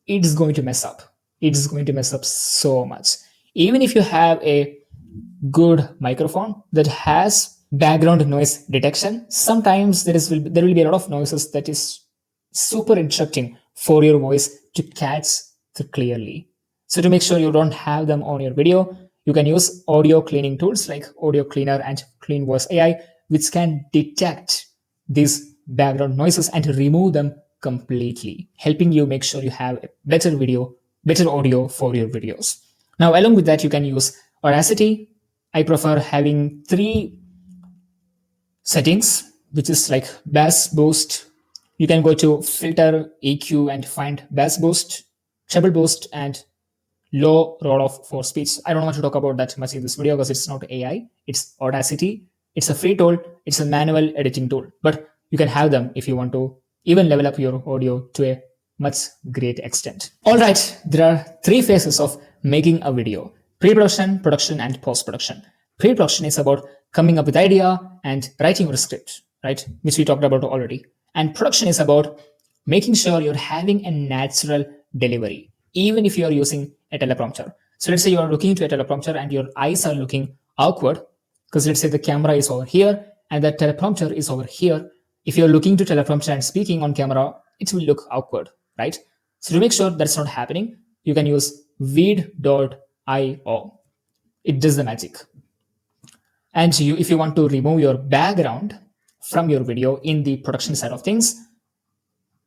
S1: it is going to mess up. It is going to mess up so much. Even if you have a good microphone that has background noise detection, sometimes there will be a lot of noises that is super interrupting for your voice to catch clearly. So to make sure you don't have them on your video, you can use audio cleaning tools like Audio Cleaner and Clean Voice AI, which can detect these background noises and remove them completely, helping you make sure you have a better audio for your videos. Now, along with that, you can use Audacity. I prefer having 3 settings, which is like bass boost. You can go to filter, EQ, and find bass boost, treble boost, and low roll off for speech. I don't want to talk about that much in this video because it's not AI, it's Audacity. It's a free tool, it's a manual editing tool, but you can have them if you want to even level up your audio to a much great extent. All right, there are 3 phases of making a video: pre-production, production, and post-production. Pre-production is about coming up with idea and writing your script, right? Which we talked about already. And production is about making sure you're having a natural delivery, even if you're using a teleprompter. So let's say you're looking into a teleprompter and your eyes are looking awkward, because let's say the camera is over here and the teleprompter is over here. If you're looking to teleprompter and speaking on camera, it will look awkward, right? So to make sure that's not happening, you can use vid.io. It does the magic. And if you want to remove your background from your video in the production side of things,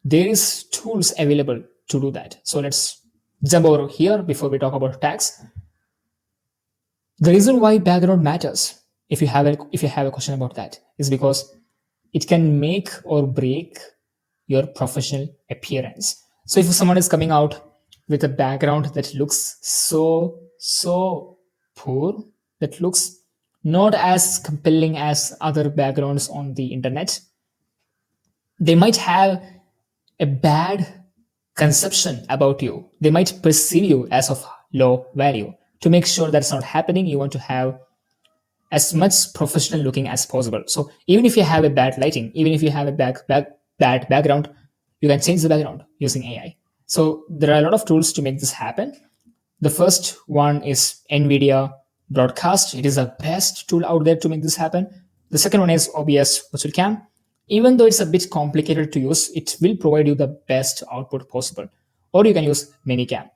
S1: there is tools available to do that. So let's jump over here before we talk about tags. The reason why background matters, if you have a question about that, is because it can make or break your professional appearance. So if someone is coming out with a background that looks so poor, that looks not as compelling as other backgrounds on the internet, they might have a bad conception about you. They might perceive you as of low value. To make sure that's not happening, you want to have as much professional looking as possible. So even if you have a bad lighting, even if you have a bad background, you can change the background using AI. So there are a lot of tools to make this happen. The first one is NVIDIA Broadcast. It is the best tool out there to make this happen. The second one is OBS Virtual Cam. Even though it's a bit complicated to use, it will provide you the best output possible. Or you can use Minicam.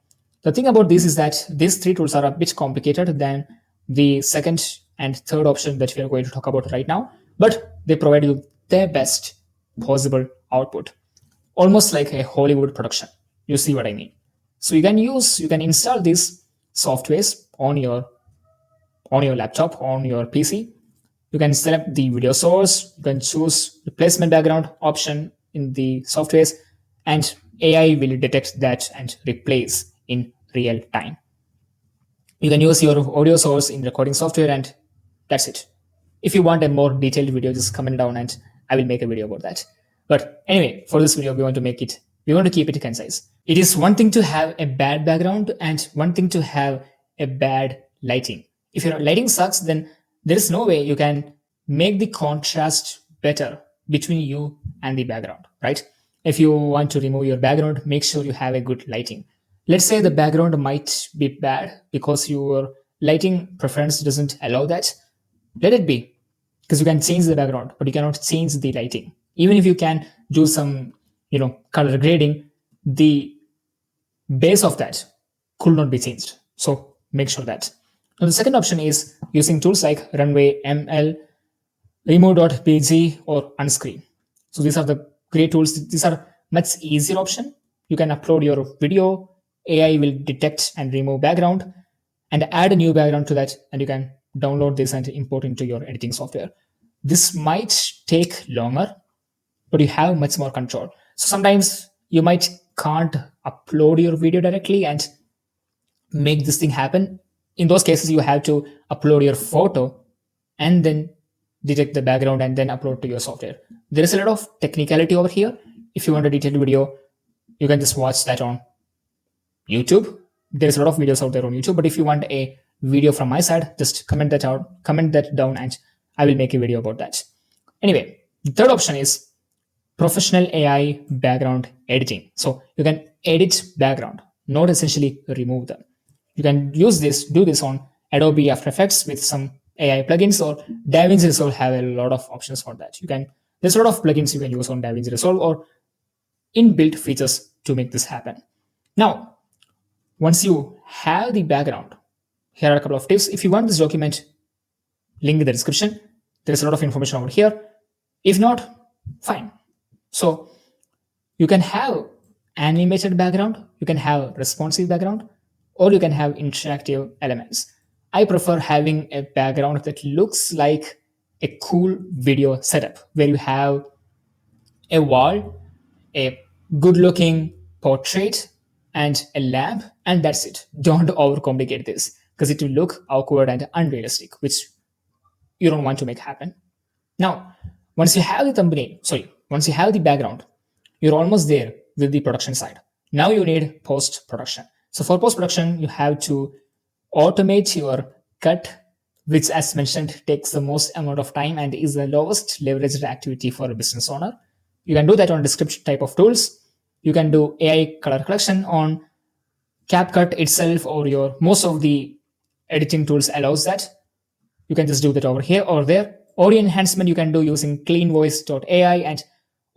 S1: The thing about this is that these three tools are a bit complicated than the second and third option that we are going to talk about right now, but they provide you their best possible output, almost like a Hollywood production. You see what I mean? So you can install these softwares on your laptop, on your PC. You can select the video source, you can choose replacement background option in the softwares, and AI will detect that and replace in real time. You can use your audio source in recording software, and that's it. If you want a more detailed video, just comment down and I will make a video about that. But anyway, for this video, we want to keep it concise. It is one thing to have a bad background and one thing to have a bad lighting. If your lighting sucks, then there is no way you can make the contrast better between you and the background, right? If you want to remove your background, make sure you have a good lighting. Let's say the background might be bad because your lighting preference doesn't allow that. Let it be, because you can change the background, but you cannot change the lighting. Even if you can do some, color grading, the base of that could not be changed. So make sure that. Now the second option is using tools like RunwayML, Remove.bg, or Unscreen. So these are the great tools. These are much easier option. You can upload your video, AI will detect and remove background and add a new background to that, and you can download this and import into your editing software. This might take longer, but you have much more control. So sometimes you might can't upload your video directly and make this thing happen. In those cases, you have to upload your photo and then detect the background and then upload to your software. There is a lot of technicality over here. If you want a detailed video, you can just watch that on YouTube. There's a lot of videos out there on YouTube, but if you want a video from my side, just comment that down, and I will make a video about that. Anyway, the third option is professional AI background editing. So you can edit background, not essentially remove them. You can do this on Adobe After Effects with some AI plugins, or DaVinci Resolve have a lot of options for that. There's a lot of plugins you can use on DaVinci Resolve or inbuilt features to make this happen. Now, once you have the background, here are a couple of tips. If you want this document, link in the description. There's a lot of information over here. If not, fine. So you can have animated background, you can have responsive background, or you can have interactive elements. I prefer having a background that looks like a cool video setup where you have a wall, a good looking portrait, and a lamp, and that's it. Don't overcomplicate this because it will look awkward and unrealistic, which you don't want to make happen. Now, once you have the background, you're almost there with the production side. Now you need post-production. So for post-production, you have to automate your cut, which as mentioned takes the most amount of time and is the lowest leveraged activity for a business owner. You can do that on Descript type of tools. You can do AI color correction on CapCut itself, or most of the editing tools allows that. You can just do that over here or there. Audio enhancement you can do using cleanvoice.ai and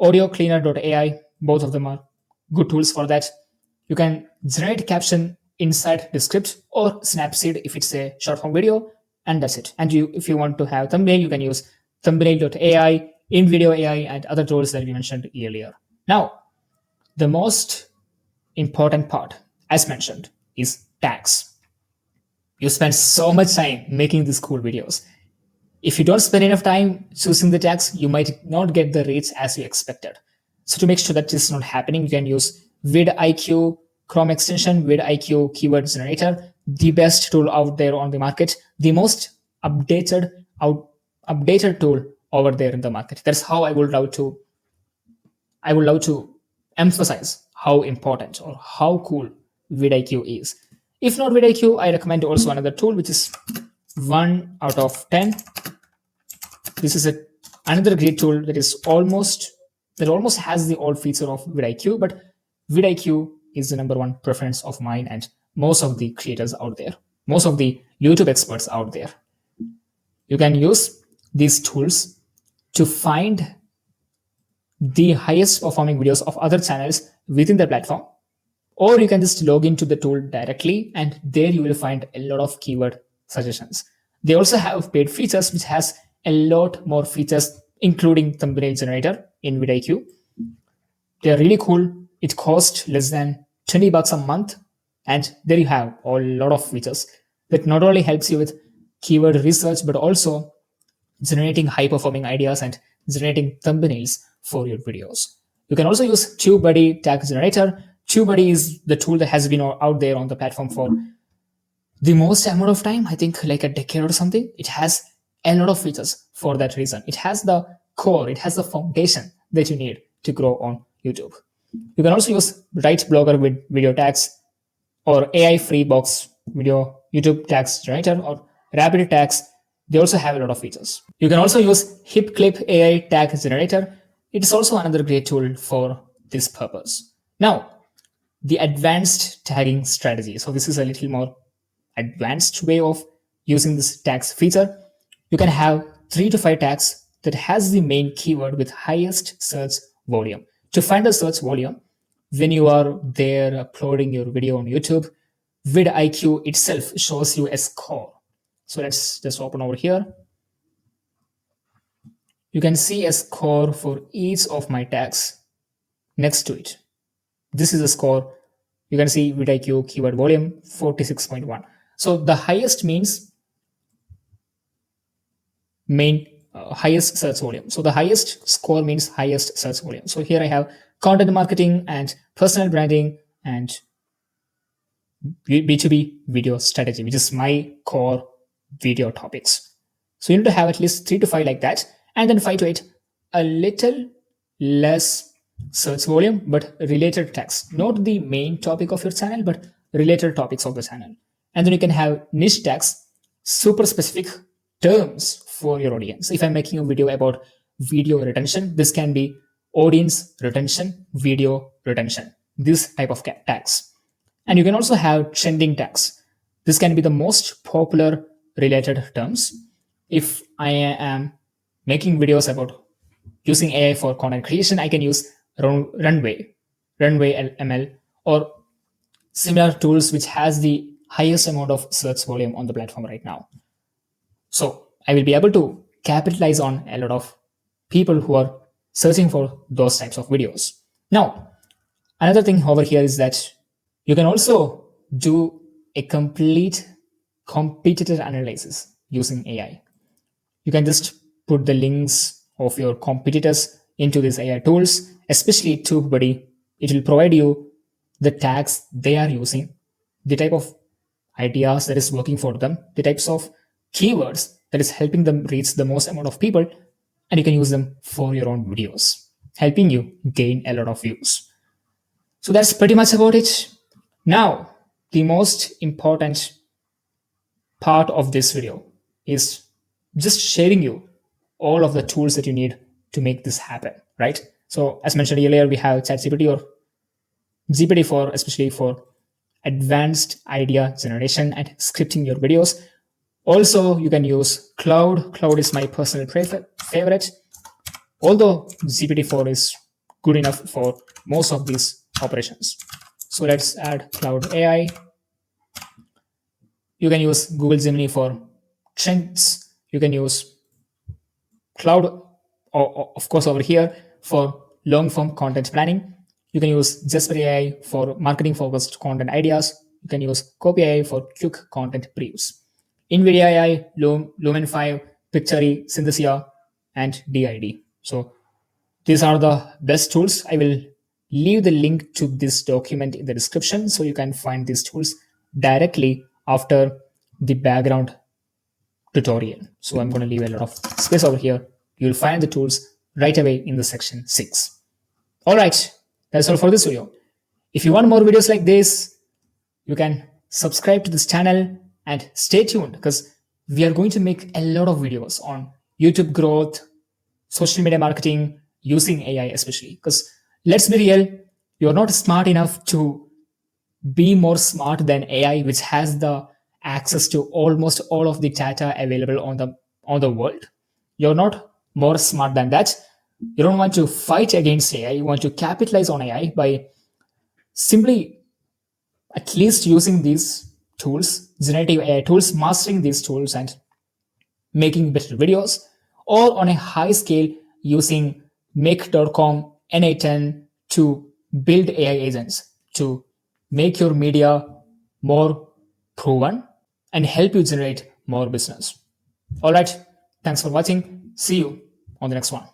S1: audiocleaner.ai. Both of them are good tools for that. You can generate caption inside Descript or Snapseed if it's a short form video, and that's it. And if you want to have thumbnail, you can use Thumbnail.ai, InVideo AI, and other tools that we mentioned earlier. Now, the most important part, as mentioned, is tags. You spend so much time making these cool videos. If you don't spend enough time choosing the tags, you might not get the reach as you expected. So to make sure that this is not happening, you can use VidIQ Chrome extension, VidIQ keyword generator, the best tool out there on the market, the most updated updated tool over there in the market. That's how I would love to emphasize how important or how cool vidIQ is. If not vidIQ, I recommend also another tool which is 1 out of 10. This is another great tool that almost has the old feature of vidIQ, but vidIQ is the number one preference of mine and most of the creators out there, most of the YouTube experts out there. You can use these tools to find the highest performing videos of other channels within the platform, or you can just log into the tool directly and there you will find a lot of keyword suggestions. They also have paid features which has a lot more features, including thumbnail generator in vidIQ. They're really cool. It costs less than $20 a month, and there you have a lot of features that not only helps you with keyword research but also generating high performing ideas and generating thumbnails for your videos. You can also use TubeBuddy tag generator. TubeBuddy is the tool that has been out there on the platform for the most amount of time, I think like a decade or something. It has a lot of features for that reason. It has the core, it has the foundation that you need to grow on YouTube. You can also use Write Blogger with video tags or AI free box video YouTube tags generator or Rabbit tags. They also have a lot of features. You can also use HipClip AI tag generator. It is also another great tool for this purpose. Now, the advanced tagging strategy. So this is a little more advanced way of using this tags feature. You can have 3 to 5 tags that has the main keyword with highest search volume. To find the search volume, when you are there uploading your video on YouTube, vidIQ itself shows you a score. So let's just open over here. You can see a score for each of my tags next to it. This is a score. You can see vidIQ keyword volume 46.1. So the highest means highest search volume. So the highest score means highest search volume. So here I have content marketing and personal branding and B2B video strategy, which is my core video topics. So you need to have at least 3 to 5 like that, and then 5 to 8 a little less search volume but related tags, not the main topic of your channel but related topics of the channel. And then you can have niche tags, super specific terms for your audience. If I'm making a video about video retention, this can be audience retention, video retention, this type of tags. And you can also have trending tags. This can be the most popular related terms. If I am making videos about using AI for content creation, I can use RunwayML, or similar tools which has the highest amount of search volume on the platform right now. So I will be able to capitalize on a lot of people who are searching for those types of videos. Now, another thing over here is that you can also do a complete competitor analysis using AI. You can just put the links of your competitors into these AI tools, especially TubeBuddy. It will provide you the tags they are using, the type of ideas that is working for them, the types of keywords that is helping them reach the most amount of people, and you can use them for your own videos, helping you gain a lot of views. So that's pretty much about it. Now, the most important part of this video is just sharing you all of the tools that you need to make this happen, right? So as mentioned earlier, we have ChatGPT or GPT-4, especially for advanced idea generation and scripting your videos. Also, you can use Claude. Claude is my personal favorite, although GPT-4 is good enough for most of these operations. So let's add Claude AI. You can use Google Gemini for trends. You can use Claude, of course, over here for long form content planning. You can use Jasper AI for marketing focused content ideas. You can use Copy AI for quick content briefs. NVIDIA AI, Lumen 5, Pictory, Synthesia, and DID. So these are the best tools. I will leave the link to this document in the description so you can find these tools directly after the background tutorial. So I'm going to leave a lot of space over here. You'll find the tools right away in the section 6. All right, that's all for this video. If you want more videos like this, you can subscribe to this channel and stay tuned because we are going to make a lot of videos on YouTube growth, social media marketing, using AI especially. Because let's be real, you're not smart enough to be more smart than AI, which has the access to almost all of the data available on the world. You're not more smart than that. You don't want to fight against AI. You want to capitalize on AI by simply at least using these tools, generative AI tools, mastering these tools and making better videos, all on a high scale using make.com N810 to build AI agents to make your media more proven and help you generate more business. All right. Thanks for watching. See you on the next one.